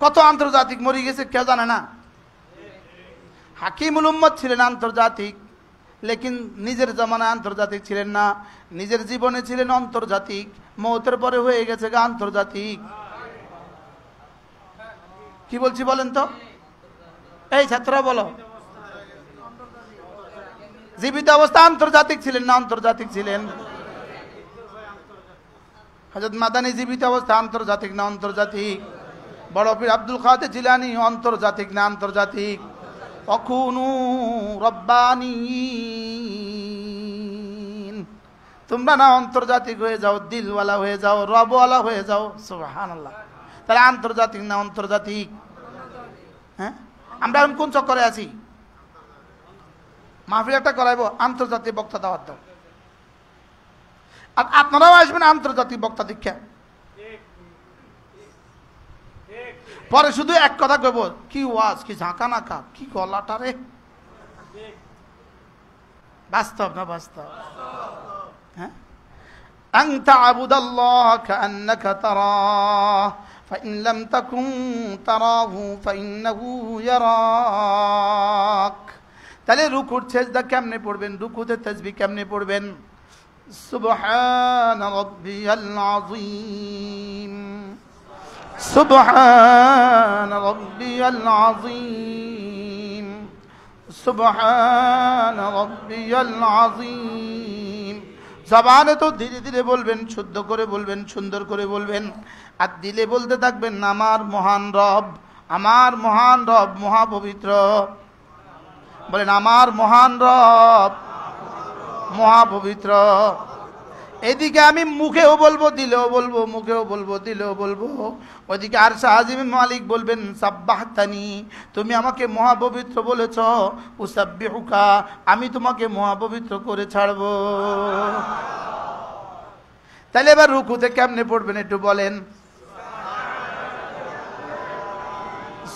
কত আন্তর্জাতিক মরে গেছে কেউ জানে না। হাকিমুল উম্মত ছিলেন আন্তর্জাতিক, লেকিন নিজের জমানায় আন্তর্জাতিক ছিলেন না, নিজের জীবনে ছিলেন আন্তর্জাতিক, মৌতের পরে হয়ে গেছে গা আন্তর্জাতিক। কি বলছি বলেন তো? এই ছাত্ররা বলো, জীবিত অবস্থা আন্তর্জাতিক ছিলেন না আন্তর্জাতিক ছিলেন? হযরত মাদানী জীবিত অবস্থা আন্তর্জাতিক না আন্তর্জাতিক? বড় পীর আব্দুল কাদের জিলানী আন্তর্জাতিক না আন্তর্জাতিক? অকুনু রব্বানীন, তোমরা না আন্তর্জাতিক হয়ে যাও, দিলওয়ালা হয়ে যাও, রবওয়ালা হয়ে যাও। সুবহানাল্লাহ। তাহলে আন্তর্জাতিক না আন্তর্জাতিক? হ্যাঁ, আমরা এখন কোন চক্করে আছি? মাহফিল একটা করাইবো, আন্তর্জাতিক বক্তা দাওয়াত দাও, আর আপনারাও আসবেন আন্তর্জাতিক বক্তা দীক্ষা। পরে শুধু এক কথা কইব, কি ওয়াজ, কি ঝাঁকা নাকা, কি গলাটা রে। বাস্তব না বাস্তব? হ্যাঁ, আন তা'বুদাল্লাহ কাআন্নাকা তারাহ ফাইন লাম তাকুন তারাহু ফাইন্নাহু ইয়ারাক। তাহলে রুকুর সেজদা কেমনে পড়বেন, রুকুতে তাসবিহ কেমনে পড়বেন? সুবহান রাব্বিয়াল আযীম, সুবহান রাব্বিয়াল আযীম, সুবহান রাব্বিয়াল আযীম। জবানে তো ধীরে ধীরে বলবেন, শুদ্ধ করে বলবেন, সুন্দর করে বলবেন, আর দিলে বলতে থাকবেন আমার মহান রব, আমার মহান রব মহাপবিত্র। বলেন আমার মহান রব মহাপবিত্র। এদিকে আমি মুখেও বলবো দিলেও বলবো, মুখেও বলবো দিলেও বলবো। ওইদিকে আর শাহজিম মালিক বলবেন সাব্বাহতানি, তুমি আমাকে মহাপবিত্র বলেছ, উসাব্বিহুকা, আমি তোমাকে মহাপবিত্র করে ছাড়বো। তাহলে এবার রুকুতে কেমনে পড়বেন একটু বলেন?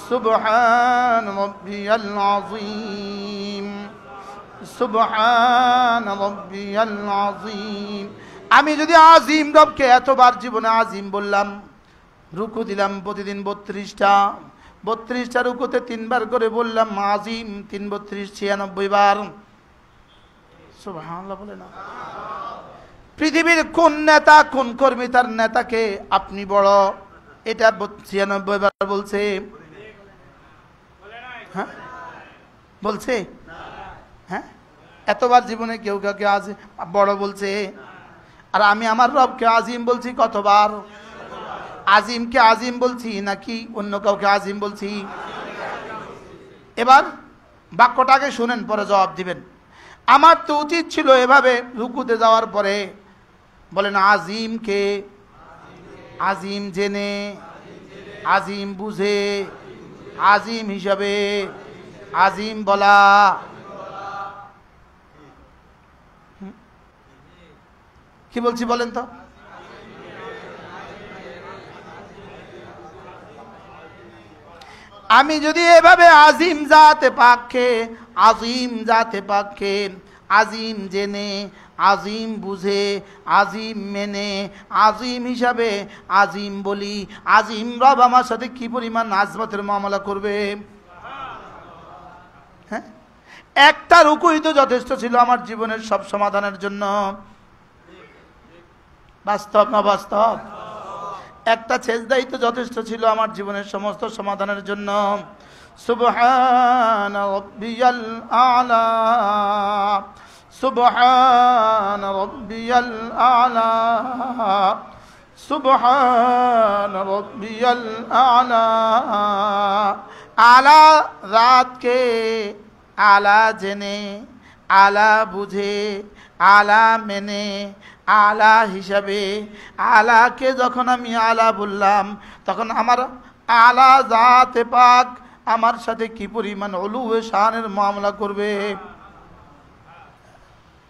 সুবহান রাব্বিয়াল আযীম, সুবহান রাব্বিয়াল আযীম। আমি যদি আজিম রবকে এতবার জীবনে আজিম বললাম, রুকু দিলাম প্রতিদিন 32টা রুকুতে 3 বার করে বললাম আজিম, 3 32 96 বার। সুবহানাল্লাহ বলে না? পৃথিবীর কোন নেতা, কোন কর্মী তার নেতাকে আপনি বড়, এটা 96 বার বলছে? হ্যাঁ বলছে? হ্যাঁ, এতবার জীবনে কেউ কাউকে আজ বড় বলছে? আর আমি আমার রবকে আজিম বলছি কতবার? আজিমকে আজিম বলছি নাকি অন্য কাউকে আজিম বলছি? এবার বাক্যটাকে শুনেন, পরে জবাব দিবেন। আমার তো উচিত ছিল এভাবে রুকুতে যাওয়ার পরে বলেন আজিমকে আজিম জেনে, আজিম বুঝে, আজিম হিসাবে, আজিম বলা। কি বলছি বলেন তো? আমি যদি এভাবে আজিম জাতে পাককে, আজিম জাতে পাককে আজিম জেনে, আজিম বুঝে, আজিম মেনে, আজিম হিসাবে আজিম বলি, আজিম রব আমার সাথে কি পরিমাণ আজমতের মামলা করবে। হ্যাঁ, একটা রুকুই তো যথেষ্ট ছিল আমার জীবনের সব সমাধানের জন্য। বাস্তব না বাস্তব? একটা সেজদাই তো যথেষ্ট ছিল আমার জীবনের সমস্ত সমাধানের জন্য। সুবহান রাব্বিয়াল আ'লা, সুবহান রাব্বিয়াল আ'লা, সুবহান রাব্বিয়াল আ'লা। আলা রাতকে আলা জেনে, আলা বুঝে, আলা মেনে, আলা হিসাবে, আলাকে যখন আমি আলা বললাম তখন আমার আলা জাতে পাক আমার সাথে কি পরিমাণ উলুয়ে শানের মামলা করবে।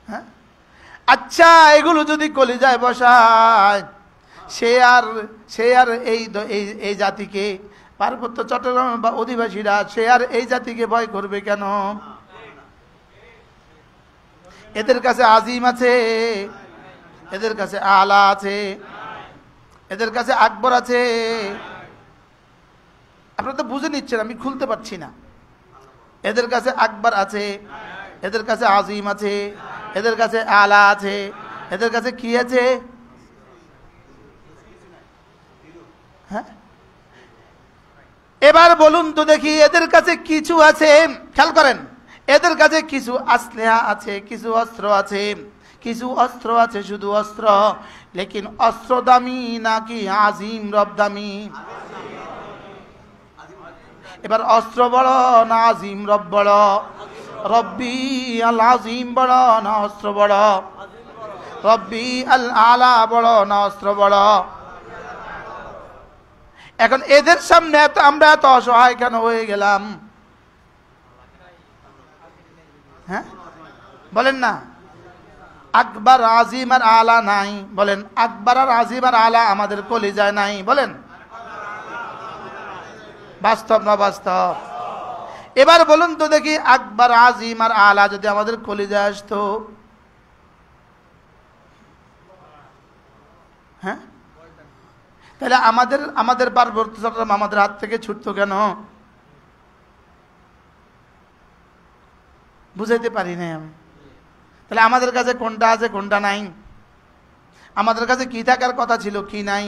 হ্যাঁ, আচ্ছা এগুলো যদি কলিজায় বসায়, সে আর এই জাতিকে, পার্বত্য চট্টগ্রাম বা অধিবাসীরা, সে আর এই জাতিকে ভয় করবে কেন? এদের কাছে আজিম আছে, এদের কাছে আলা আছে, এদের কাছে আকবর আছে। আপনারা তো বুঝে নিচ্ছেন, আমি খুলতে পারছি না। এদের কাছে আকবর আছে, এদের কাছে আজিম আছে, এদের কাছে আলা আছে, এদের কাছে কি আছে? হ্যাঁ, এবার বলুন তো দেখি, এদের কাছে কিছু আছে, খেয়াল করেন, এদের কাছে কিছু আসলেহা আছে, কিছু অস্ত্র আছে, কিছু অস্ত্র আছে, শুধু অস্ত্র। লেকিন অস্ত্র দামি নাকি আজিম রব দামি? এবার অস্ত্র বড় না আজিম রব বড়? রব্বি আল আজিম বড় না অস্ত্র বড়? রব্বি আল আলা বড় না অস্ত্র বড়? এখন এদের সামনে আমরা এত অসহায় কেন হয়ে গেলাম? হ্যাঁ, বলেন না। আকবর আজিম আর আলা নাই, বলেন আকবর আর আজিম আর আলা আমাদের কলিজায় নাই, বলেন বাস্তব না বাস্তব? এবার বলুন তো দেখি, আকবর আজিম আর আলা যদি আমাদের কলিজায় আসতো, হ্যাঁ, তাহলে আমাদের পার্বত্য চট্টগ্রাম আমাদের হাত থেকে ছুটতো কেন? বুঝাইতে পারি নাই আমি। তাহলে আমাদের কাছে কোনটা আছে কোনটা নাই? আমাদের কাছে কি থাকার কথা ছিল, কি নাই?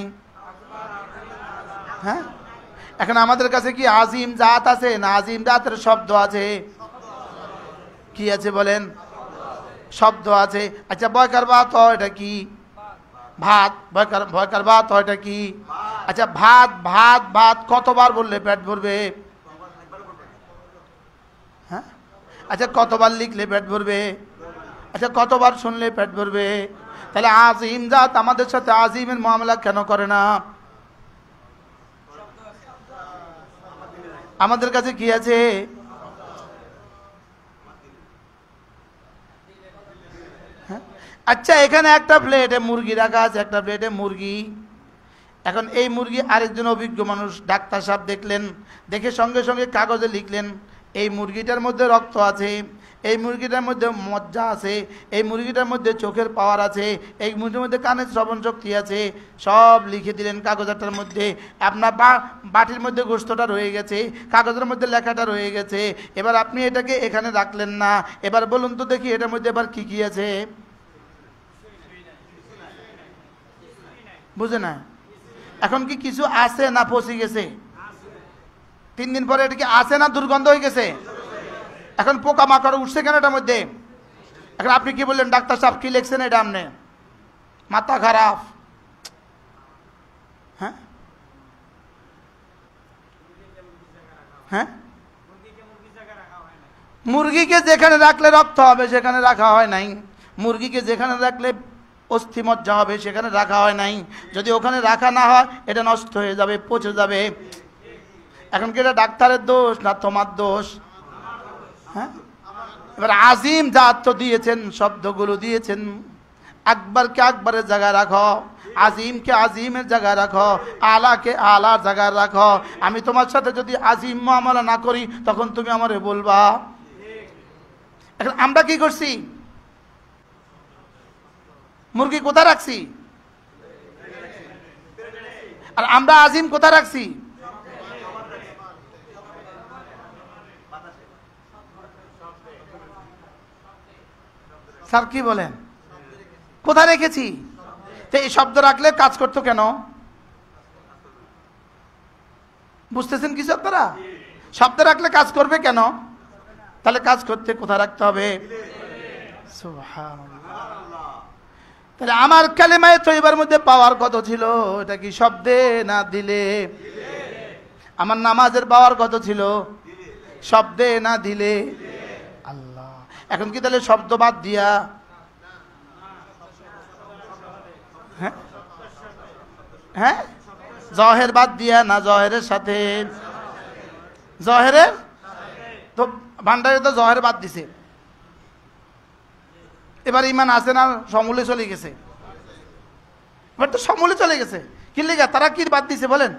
হ্যাঁ, এখন আমাদের কাছে কি আজিম জাত আছে না আজিম জাতের শব্দ আছে? কি আছে বলেন? শব্দ আছে। আচ্ছা বয়কার ভাত, এটা কি? ভাত। ভয়কার ভাত, এটা কি? আচ্ছা ভাত ভাত ভাত কতবার বললে পেট ভরবে? হ্যাঁ, আচ্ছা কতবার লিখলে পেট ভরবে? আচ্ছা কতবার শুনলে পেট ভরবে? তাহলে আজিম জাত আমাদের সাথে আজিমের মামলা কেন করে না? আমাদের কাছে কি আছে? আচ্ছা এখানে একটা প্লেটে মুরগি রাখা আছে, একটা প্লেটে মুরগি। এখন এই মুরগি আরেকজন অভিজ্ঞ মানুষ ডাক্তার সাহেব দেখলেন, দেখে সঙ্গে সঙ্গে কাগজে লিখলেন এই মুরগিটার মধ্যে রক্ত আছে, এই মুরগিটার মধ্যে মজ্জা আছে, এই মুরগিটার মধ্যে চোখের পাওয়ার আছে, এই মুরগির মধ্যে কানের শ্রবণ শক্তি আছে, সব লিখে দিলেন কাগজটার মধ্যে। আপনার বাটির মধ্যে গোস্তটা রয়ে গেছে, কাগজের মধ্যে লেখাটা রয়ে গেছে। এবার আপনি এটাকে এখানে রাখলেন না। এবার বলুন তো দেখি এটার মধ্যে এবার কি কি আছে? বুঝে না? এখন কি কিছু আছে না পচে গেছে? 3 দিন পরে এটা কি আছে না দুর্গন্ধ হয়ে গেছে? এখন পোকা মাকড় উঠছে কেন এটার মধ্যে? এখন আপনি কি বললেন ডাক্তার সাহেব কি লিখছেন এটা? আপনি মাথা খারাপ। হ্যাঁ, হ্যাঁ, মুরগিকে যেখানে রাখলে রক্ত হবে সেখানে রাখা হয় নাই, মুরগিকে যেখানে রাখলে অস্থি মজ্জা হবে সেখানে রাখা হয় নাই। যদি ওখানে রাখা না হয় এটা নষ্ট হয়ে যাবে, পচে যাবে। এখন কি এটা ডাক্তারের দোষ না তোমার দোষ? হ্যাঁ, এবার আজিম জাত তো দিয়েছেন, শব্দগুলো দিয়েছেন। আকবরকে আকবরের জায়গায় রাখো, আজিমকে আজিমের জায়গায় রাখো, আলাকে আলার জায়গায় রাখো। আমি তোমার সাথে যদি আজিম মুআমালা না করি তখন তুমি আমারে বলবা। এখন আমরা কি করছি? মুরগি কোথায় রাখছি? আর আমরা আজিম কোথায় রাখছি? স্যার কি বলেন, কোথায় রেখেছি? তো এই শব্দ রাখলে কাজ করতো কেন? বুঝতেছেন কিছু আপনারা? শব্দ রাখলে কাজ করবে কেন? তাহলে কাজ করতে কোথায় রাখতে হবে? সুবহানাল্লাহ। তাহলে আমার কালেমায়ে তয়্যিবার মধ্যে পাওয়ার কত ছিল? এটা কি শব্দে না দিলে? আমার নামাজের পাওয়ার কত ছিল? শব্দে না দিলে? আল্লাহ। এখন কি তাহলে শব্দ বাদ দিয়া, হ্যাঁ হ্যাঁ, জহের বাদ দিয়া না জহেরের সাথে? জহেরের তো ভান্ডারে তো জহের বাদ দিছে, এবার ইমান আছে না সমূলে চলে গেছে? এবার তো সমূলে চলে গেছে। কি লিগা? তারা কি বাদ দিছে বলেন?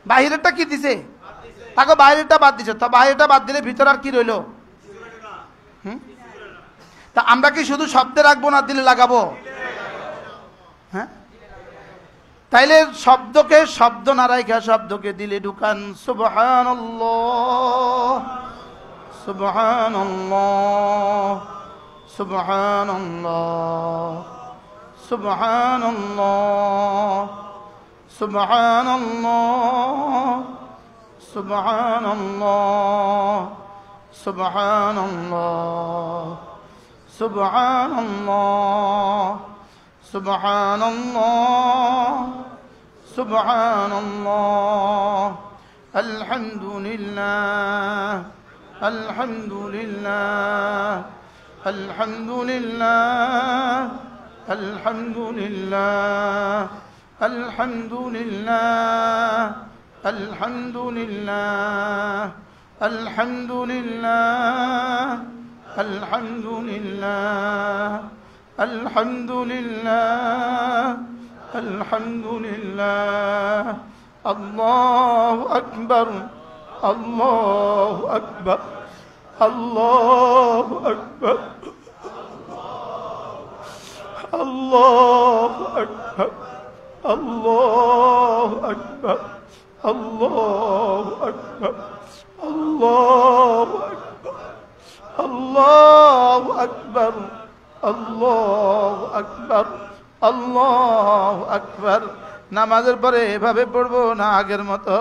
বাহিরেরটা কি দিছে? তাকে বাইরেটা বাদ দিছে। তা বাইরেটা বাদ দিলে ভিতর আর কি রইল? তা আমরা কি শুধু শব্দে রাখবো না দিলে লাগাবো? হ্যাঁ, তাইলে শব্দকে শব্দ না রাখা শব্দকে দিলে ঢুকান। সুবহানাল্লাহ, সুবহানাল্লাহ, সুবহানাল্লাহ, সুবহানাল্লাহ, সুবহানাল্লাহ, সুবহানাল্লাহ, সুবহানাল্লাহ, সুবহানাল্লাহ, সুবহানাল্লাহ, সুবহানাল্লাহ, আলহামদুলিল্লাহ, আলহামদুলিল্লাহ, আলহামদুলিল্লাহ, আলহামদুলিল্লাহ, আলহামদুলিল্লাহ, আলহামদুলিল্লাহ, আলহামদুলিল্লাহ, আলহামদুলিল্লাহ, আলহামদুলিল্লাহ, আলহামদুলিল্লাহ। আল্লাহু আকবার, আল্লাহু আকবার, আল্লাহু আকবার, আল্লাহু আকবার, আল্লাহু আকবার, আল্লাহু আকবার, আল্লাহু আকবার, আল্লাহু আকবার, আল্লাহু আকবার, আল্লাহু আকবার। নামাজের পরে এভাবে পড়বো না আগের মতো?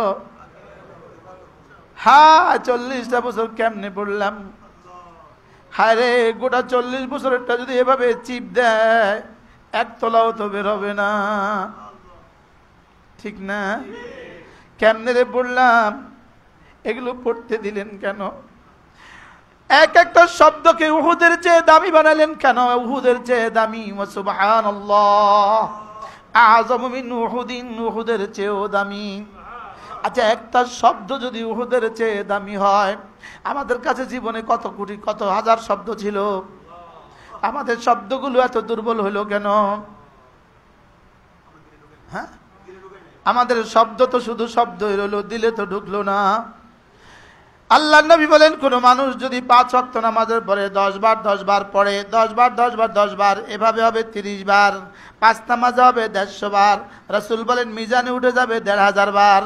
হ্যাঁ, 40টা বছর কেমনে পড়লাম? হায় রে, গোটা 40 বছরেরটা যদি এভাবে চিপ দেয় এক তলাও তো বের হবে না, ঠিক না? কেমনে রে পড়লাম? এগুলো পড়তে দিলেন কেন? এক একটা শব্দকে উহুদের চেয়ে দামি বানালেন কেন? উহুদের চেয়ে দামি। সুবহানাল্লাহ, আযম মিন উহুদিন, উহুদের চেয়েও দামি। আচ্ছা, একটা শব্দ যদি উহুদের চেয়ে দামি হয়, আমাদের কাছে জীবনে কত কোটি কত হাজার শব্দ ছিল, আমাদের শব্দগুলো এত দুর্বল হলো কেন? হ্যাঁ, আমাদের শব্দ তো শুধু শব্দই রইল, দিলে তো ঢুকলো না। আল্লাহ নবী বলেন, কোন মানুষ যদি 5 ওয়াক্ত নামাজের পরে 10 বার 10 বার পড়ে, 10 বার 10 বার 10 বার, এভাবে হবে 30 বার। 5 নামাজে হবে 150 বার। রাসূল বলেন মিজানে উঠে যাবে 1500 বার।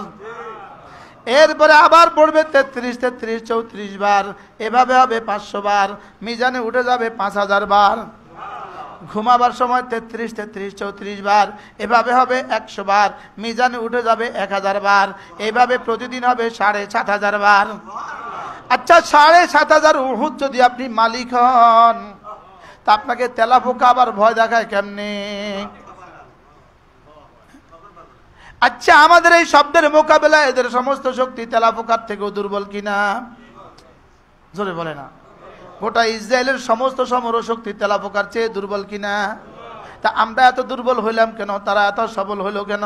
এরপরে আবার পড়বে 33 33 34 বার, এভাবে হবে 500 বার। মিজানে উঠে যাবে 5000 বার। ঘুমাবার সময় 33 33 34 বার, এভাবে হবে 100 বার। মিজানে উঠে যাবে 1000 বার। এইভাবে প্রতিদিন হবে 7500 বার। আচ্ছা, 7500 উহুদ যদি আপনি মালিক হন, তা আপনাকে তেলাপোকা আবার ভয় দেখায় কেমনে? আচ্ছা, আমাদের এই শব্দের মোকাবেলায় এদের সমস্ত শক্তি তেলাপোকার থেকেও দুর্বল কিনা? জোরে বলে না। গোটা ইসরায়েলের সমস্ত সমর শক্তি তেলাপোকার চেয়ে দুর্বল কিনা? তা আমরা এত দুর্বল হইলাম কেন? তারা এত সবল হইল কেন?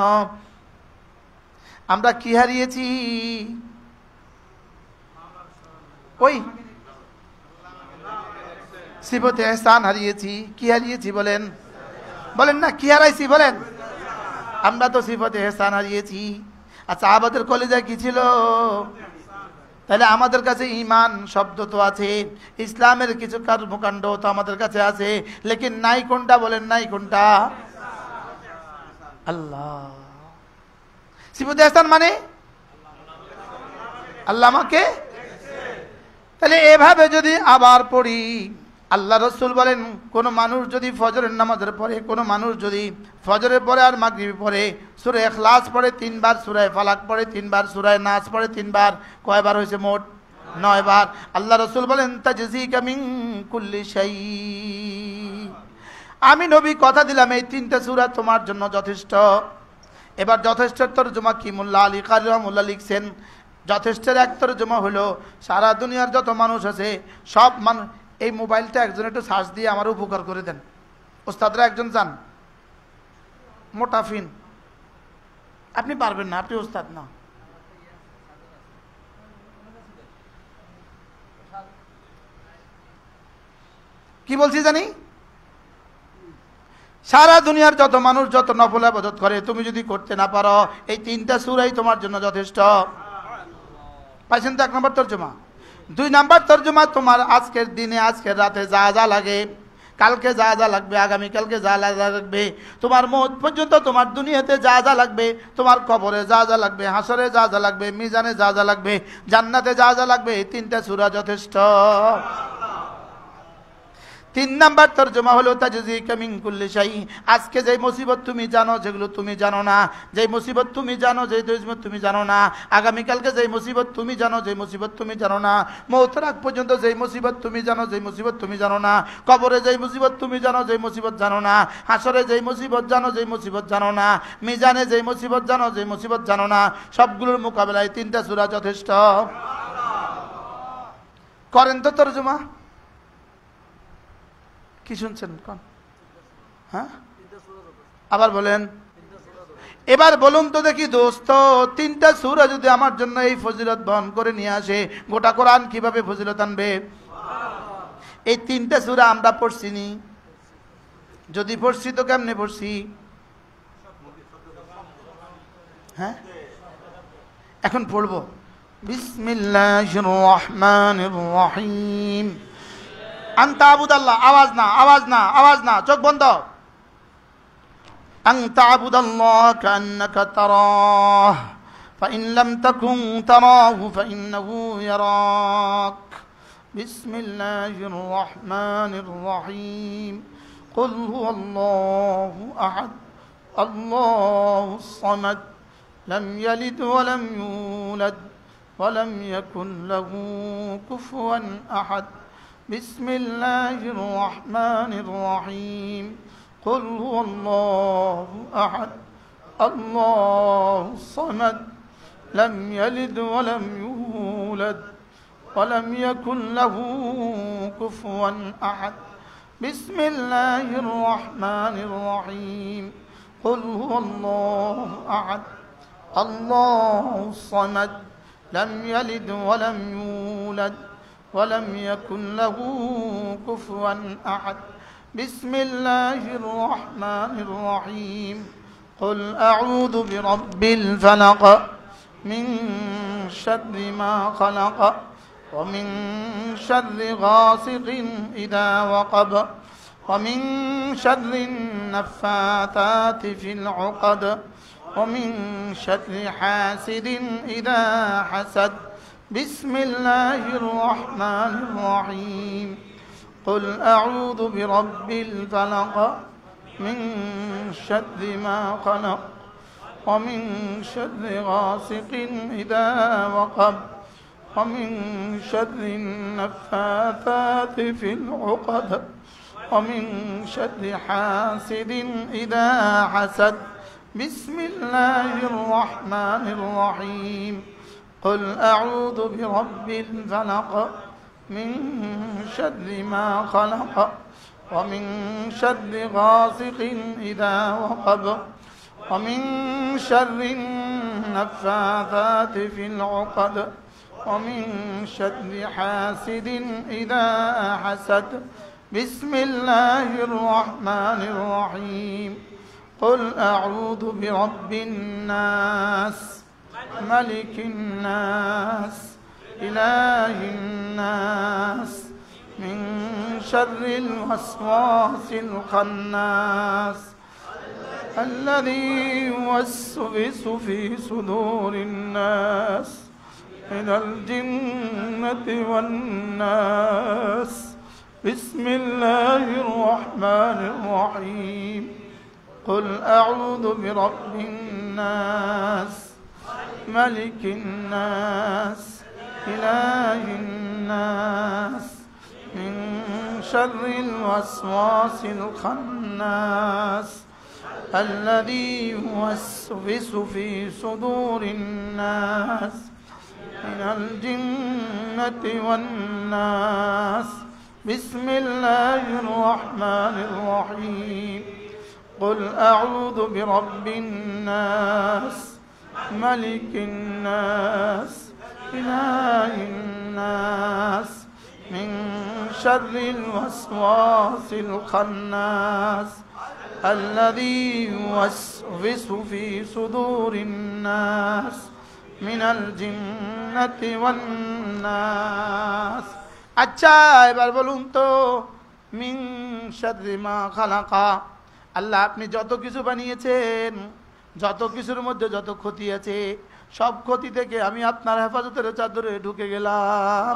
আমরা কি হারিয়েছি? ওই সিফতে ইহসান হারিয়েছি। কি হারিয়েছি বলেন? বলেন না, কি হারাইছি বলেন? আমরা তো সিফতে ইহসান হারিয়েছি। আচ্ছা, আমাদের কলেজায় কি ছিল? তাহলে আমাদের কাছে ঈমান শব্দ তো আছে, ইসলামের কিছু কর্মকাণ্ড তো আমাদের কাছে আছে, লেকিন নাই কোনটা বলেন? নাই কোনটা? আল্লাহ। সিফতে ইহসান মানে আল্লাহ আমাকে। তাহলে এভাবে যদি আবার পড়ি, আল্লাহ রসুল বলেন কোন মানুষ যদি ফজরের নামাজের পরে, কোন মানুষ যদি ফজরের পরে আর মাগরিব পরে সূরা ইখলাস পড়ে 3 বার, সূরা ফালাক পড়ে 3 বার, সূরা নাস পড়ে 3 বার, কয়বার হয়েছে? মোট 9 বার। আল্লাহ রসুল বলেন তাজজিকা মিন কুল্লি শাই। আমি নবী কথা দিলাম এই 3টা সূরা তোমার জন্য যথেষ্ট। এবার যথেষ্টের তরজমা কি? মোল্লা আলী কারি রাহমাতুল্লাহ লিখছেন, যথেষ্টের এক তরজমা হলো সারা দুনিয়ার যত মানুষ আছে সব মানুষ। এই মোবাইলটা একজন একটু সার্চ দিয়ে আমার উপকার করে দেন। ওস্তাদরা একজন যান, মোটাফিন। আপনি পারবেন না, আপনি ওস্তাদ না। কি বলছি জানি? সারা দুনিয়ার যত মানুষ যত নফল ইবাদত করে, তুমি যদি করতে না পারো এই 3টা সূরাই তোমার জন্য যথেষ্ট। পাইছেন তো 1 নম্বর তরজমা। 2 নম্বর তরজমা, তোমার আজকের দিনে আজকের রাতে যা যা লাগে, কালকে যা যা লাগবে, আগামীকালকে যা যা লাগবে, তোমার মওত পর্যন্ত তোমার দুনিয়াতে যা যা লাগবে, তোমার কবরে যা যা লাগবে, হাসরে যা যা লাগবে, মিজানে যা যা লাগবে, জান্নাতে যা যা লাগবে, এই 3টা সূরা যথেষ্ট। 3 নাম্বার তরজমা হলো তাজজিকা মিন কুল্লি শাই। আজকে যে মুসিবত তুমি জানো, যেগুলো তুমি জানো না, যে মুসিবত তুমি জানো, যে মুসিবত তুমি জানো না, আগামীকালকে যে মুসিবত তুমি জানো, যে মুসিবত তুমি জানো না, মওতের আগ পর্যন্ত যে মুসিবত তুমি জানো, যে মুসিবত তুমি জানো না, কবরে যে মুসিবত তুমি জানো, যে মুসিবত জানো না, হাসরে যে মুসিবত জানো, যে মুসিবত জানো না, মিজানে যে মুসিবত জানো, যে মুসিবত জানো না, সবগুলোর মোকাবেলায় 3টা সূরা যথেষ্ট। করেন তো তরজমা। কি শুনছেন? কোন? হ্যাঁ, আবার বলেন। এবার বলুন তো দেখি দোস্ত, 3টা সূরা যদি আমার জন্য এই ফজিলত বহন করে নিয়ে আসে, গোটা কোরআন কিভাবে ফজিলত আনবে? এই 3টা সূরা আমরা পড়ছি নি? যদি পড়ছি তো কেমনে পড়ছি? হ্যাঁ, এখন পড়বো। বিসমিল্লাহির রহমানির রহিম। আনতা আবুদাল্লাহ। আওয়াজ না, আওয়াজ না, আওয়াজ না, চোখ বন্ধ। আনতা আবুদাল্লাহ কান্নাকা তারাহ ফাইন লাম তাকুন তারাহু ফাইন্নাহু ইয়ারাক। বিসমিল্লাহির রহমানির রহিম। কুল হুয়াল্লাহু আহাদ আল্লাহুস সামাদ লাম ইয়ালিদ ওয়া লাম ইউলাদ ওয়া লাম ইয়াকুন লাহু কুফুয়ান আহাদ। بسم الله الرحمن الرحيم. قل هو الله أحد الله الصمد لم يلد ولم يولد ولم يكن له كفوا أحد. بسم الله الرحمن الرحيم. قل هو الله أحد الله الصمد لم يلد ولم يولد ولم يكن له كفوا أحد. بسم الله الرحمن الرحيم. قل أعوذ برب الفلق من شر ما خلق ومن شر غاسق إذا وقب ومن شر النفاثات في العقد ومن شر حاسد إذا حسد. بسم الله الرحمن الرحيم. قل أعوذ برب الفلق من شر ما خلق ومن شر غاسق إذا وقب ومن شر النفاثات في العقد ومن شر حاسد إذا حسد. বিসমিল্লাহির রহমানির রহিম قل أعوذ برب الفلق من شر ما خلق ومن شر غاسق إذا وقب ومن شر النفاثات في العقد ومن شر حاسد إذا حسد بسم الله الرحمن الرحيم قل أعوذ برب الناس ملك الناس إله الناس من شر الوسواس الخناس الذي يوسوس في صدور الناس من الجنة والناس بسم الله الرحمن الرحيم قل أعوذ برب الناس ملك الناس إله الناس من شر الوسواس الخناس الذي يوسوس في صدور الناس من الجنة والناس بسم الله الرحمن الرحيم قل أعوذ برب الناس ملك الناس إله الناس من شر الوسواس الخناس الذي يوسوس في صدور الناس من الجنة والناس আচ্ছা এবার বলুন তো মিন শাররি মা খালাকা আল্লাহ আপনি যত কিছু বানিয়েছেন যত কিছুর মধ্যে যত ক্ষতি আছে সব ক্ষতি থেকে আমি আপনার হেফাজতের চাদরে ঢুকে গেলাম।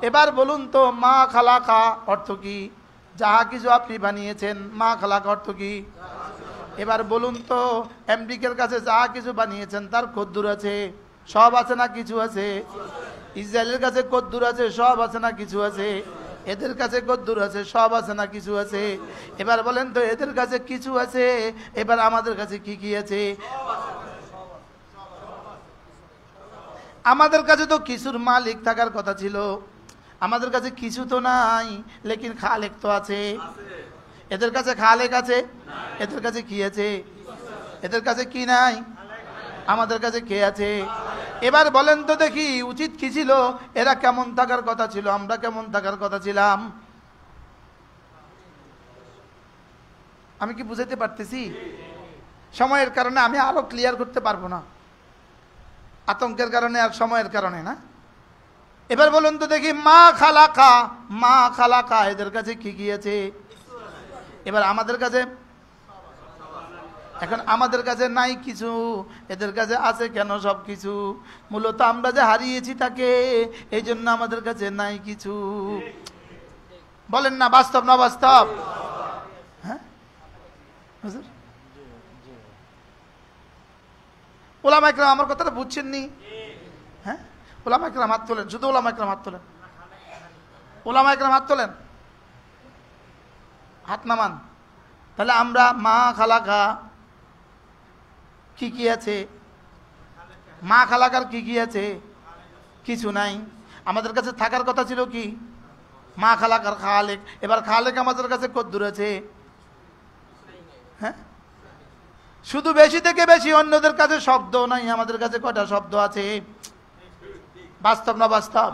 এবার বলুন তো মা খালাকা অর্থ কি? যাহা কিছু আপনি বানিয়েছেন। মা খালাকা অর্থ কি? এবার বলুন তো আমেরিকার কাছে যাহা কিছু বানিয়েছেন তার কদ্দুর আছে? সব আছে না কিছু আছে? ইসরায়েলের কাছে কদ্দুর আছে? সব আছে না কিছু আছে? এদের কাছে কদ্দুর আছে? সব আছে না কিছু আছে? এবার বলেন তো এদের কাছে কিছু আছে, এবার আমাদের কাছে কি কি আছে? আমাদের কাছে তো কিছুর মালিক থাকার কথা ছিল, আমাদের কাছে কিছু তো নাই, লেকিন খালেক তো আছে। এদের কাছে খালেক আছে, এদের কাছে কি আছে? এদের কাছে কি নাই, আমাদের কাছে কে আছে? এবার বলেন তো দেখি উচিত কি ছিল? এরা কেমন থাকার কথা ছিল, আমরা কেমন থাকার কথা ছিলাম? আমি কি বুঝাইতে পারতেছি? সময়ের কারণে আমি আরো ক্লিয়ার করতে পারবো না, আতঙ্কের কারণে আর সময়ের কারণে না। এবার বলুন তো দেখি মা খালাকা, মা খালাকা এদের কাছে কি কি আছে? এবার আমাদের কাছে, এখন আমাদের কাছে নাই কিছু, এদের কাছে আছে কেন সব কিছু? মূলত আমরা যে হারিয়েছি তাকে, এই জন্য আমাদের কাছে নাই কিছু। বলেন না বাস্তব না বাস্তব? হ্যাঁ ওলামা ইকরাম আমার কথাটা বুঝছেন নি? হ্যাঁ ওলামা ইকরাম হাত তোলেন, শুধু ওলামা ইকরাম হাত তোলেন, ওলামা ইকরাম হাত তোলেন, হাত নামান। তাহলে আমরা মা খালাকা কি কি আছে? মা খালাকার কি কি আছে? কিছু নাই। আমাদের কাছে থাকার কথা ছিল কি? মা খালাকার খালেক। এবার খালেক আমাদের কাছে কদ্দুর আছে? হ্যাঁ শুধু বেশি থেকে বেশি, অন্যদের কাছে শব্দ নাই, আমাদের কাছে কয়টা শব্দ আছে? বাস্তব না বাস্তব?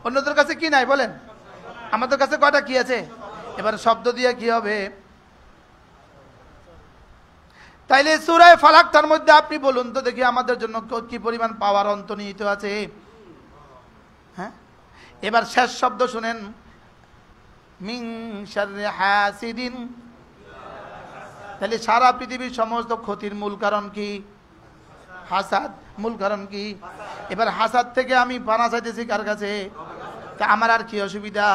অন্যদের কাছে কি নাই বলেন, আমাদের কাছে কয়টা কি আছে? এবার শব্দ দিয়ে কি হবে? তাইলে সূরা ফালাকটার মধ্যে আপনি বলুন তো দেখি আমাদের জন্য কি পরিমাণ পাওয়ার অন্তর্নিহিত আছে? হ্যাঁ এবার শেষ শব্দ শুনেন, মিন শাররি হাসিদিন। তাহলে সারা পৃথিবীর সমস্ত ক্ষতির মূল কারণ কি? হাসাদ। মূল কারণ কি? এবার হাসাদ থেকে আমি পানা চাইতেছি কার কাছে? তা আমার আর কি অসুবিধা?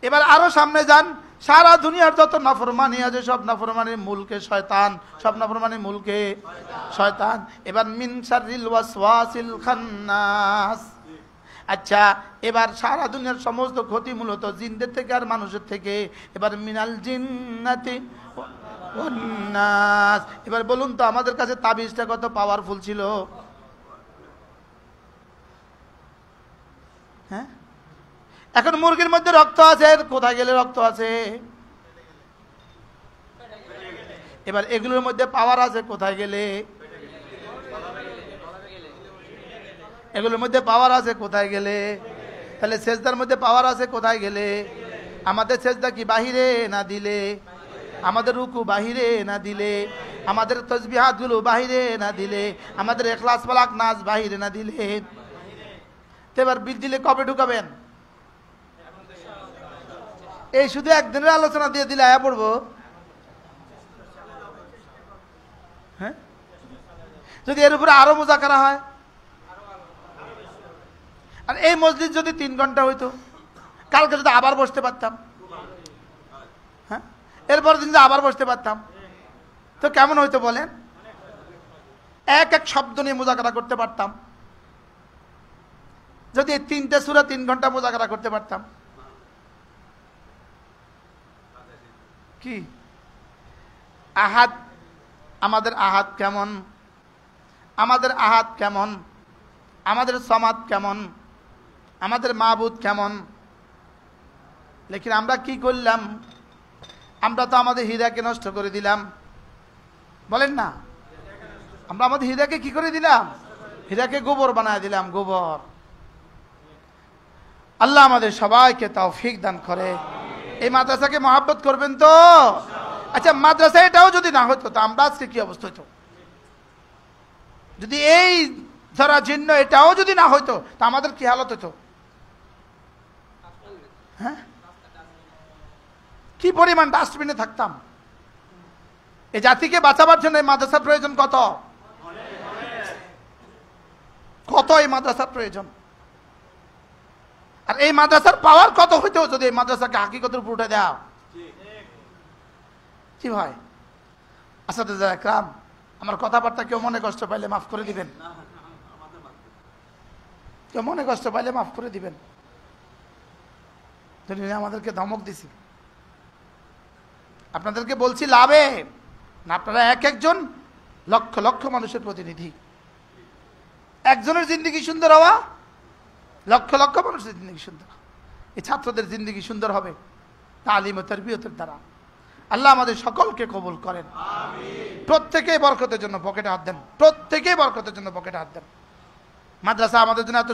এবার আরো সামনে যান, সারা দুনিয়ার যত নাফরমানি আছে সব নাফরমানির মূলকে শয়তান, সব নাফরমানির মূলকে শয়তান। এবার মিন শাররিল ওয়াসওয়াসিল খান্নাস। আচ্ছা এবার সারা দুনিয়ার সমস্ত ক্ষতি মূলত জিনদের থেকে আর মানুষের থেকে। এবার মিনাল জিন্নাতি ওয়ান নাস। এবার বলুন তো আমাদের কাছে তাবিজটা কত পাওয়ারফুল ছিল? হ্যাঁ, এখন মুরগির মধ্যে রক্ত আছে, কোথায় গেলে রক্ত আছে? এবার এগুলোর মধ্যে পাওয়ার আছে, কোথায় গেলে? এগুলোর মধ্যে পাওয়ার আছে, কোথায় গেলে? তাহলে সেজদার মধ্যে পাওয়ার আছে, কোথায় গেলে? আমাদের সেজদা কি বাহিরে না দিলে? আমাদের রুকু বাহিরে না দিলে? আমাদের তাসবিহাতগুলো বাহিরে না দিলে? আমাদের ইখলাস ফালাক নাস বাহিরে না দিলে? তো এবার বিল দিলে কবে ঢুকাবেন? এই শুধু একদিনের আলোচনা দিয়ে দিলে আয়া পড়বো? হ্যাঁ, যদি এর উপরে আরো মুজাকারা হয়, আর এই মসজিদ যদি 3 ঘন্টা হইতো, কালকে যদি আবার বসতে পারতাম, হ্যাঁ, এরপর দিন আবার বসতে পারতাম, তো কেমন হইতো বলেন? এক এক শব্দ নিয়ে মুজাকারা করতে পারতাম। যদি এই 3টে সূরা 3 ঘন্টা মুজাকারা করতে পারতাম, কি আহাদ, আমাদের আহাদ কেমন, আমাদের আহাদ কেমন, আমাদের সমাদ কেমন, আমাদের মাবুদ কেমন। লেকিন আমরা কি করলাম? আমরা তো আমাদের হীরাকে নষ্ট করে দিলাম, বলেন না? আমরা আমাদের হীরাকে কি করে দিলাম? হীরাকে গোবর বানায় দিলাম, গোবর। আল্লাহ আমাদের সবাইকে তৌফিক দান করে। এই মাদ্রাসাকে মহব্বত করবেন তো? আচ্ছা, মাদ্রাসা এটাও যদি না হতো, তো আমরা আজকে কি অবস্থা হতো? যদি এই ধরা চিহ্ন এটাও যদি না হইতো, তা আমাদের কি হালত হতো? হ্যাঁ, কি পরিমাণ ডাস্টবিনে থাকতাম। এই জাতিকে বাঁচাবার জন্য এই মাদ্রাসার প্রয়োজন কত কত, এই মাদ্রাসার প্রয়োজন। আর এই মাদ্রাসার পাওয়ার কত হইতো যদি এই মাদ্রাসাকে হাকিকতের উপর উঠে দেওয়া। কি ভাই আসাদুজ্জাহ একরাম, আমার কথাবার্তা কেউ মনে কষ্ট পাইলে মাফ করে দিবেন, কেউ মনে কষ্ট পাইলে মাফ করে দিবেন। আমাদেরকে ধমক দিছি, আপনাদেরকে বলছি লাভে না, আপনারা এক একজন লক্ষ লক্ষ মানুষের প্রতিনিধি। একজনের জিন্দেগি সুন্দর হওয়া, লক্ষ লক্ষ মানুষের জিন্দেগি সুন্দর। এই ছাত্রদের জিন্দেগি সুন্দর হবে তালিম ও তারবিয়তের দ্বারা। আল্লাহ আমাদের সকলকে কবুল করেন। প্রত্যেকেই বরকতের জন্য পকেটে হাত দেন, প্রত্যেকেই বরকতের জন্য পকেটে হাত দেন। মাদ্রাসা আমাদের জন্য এত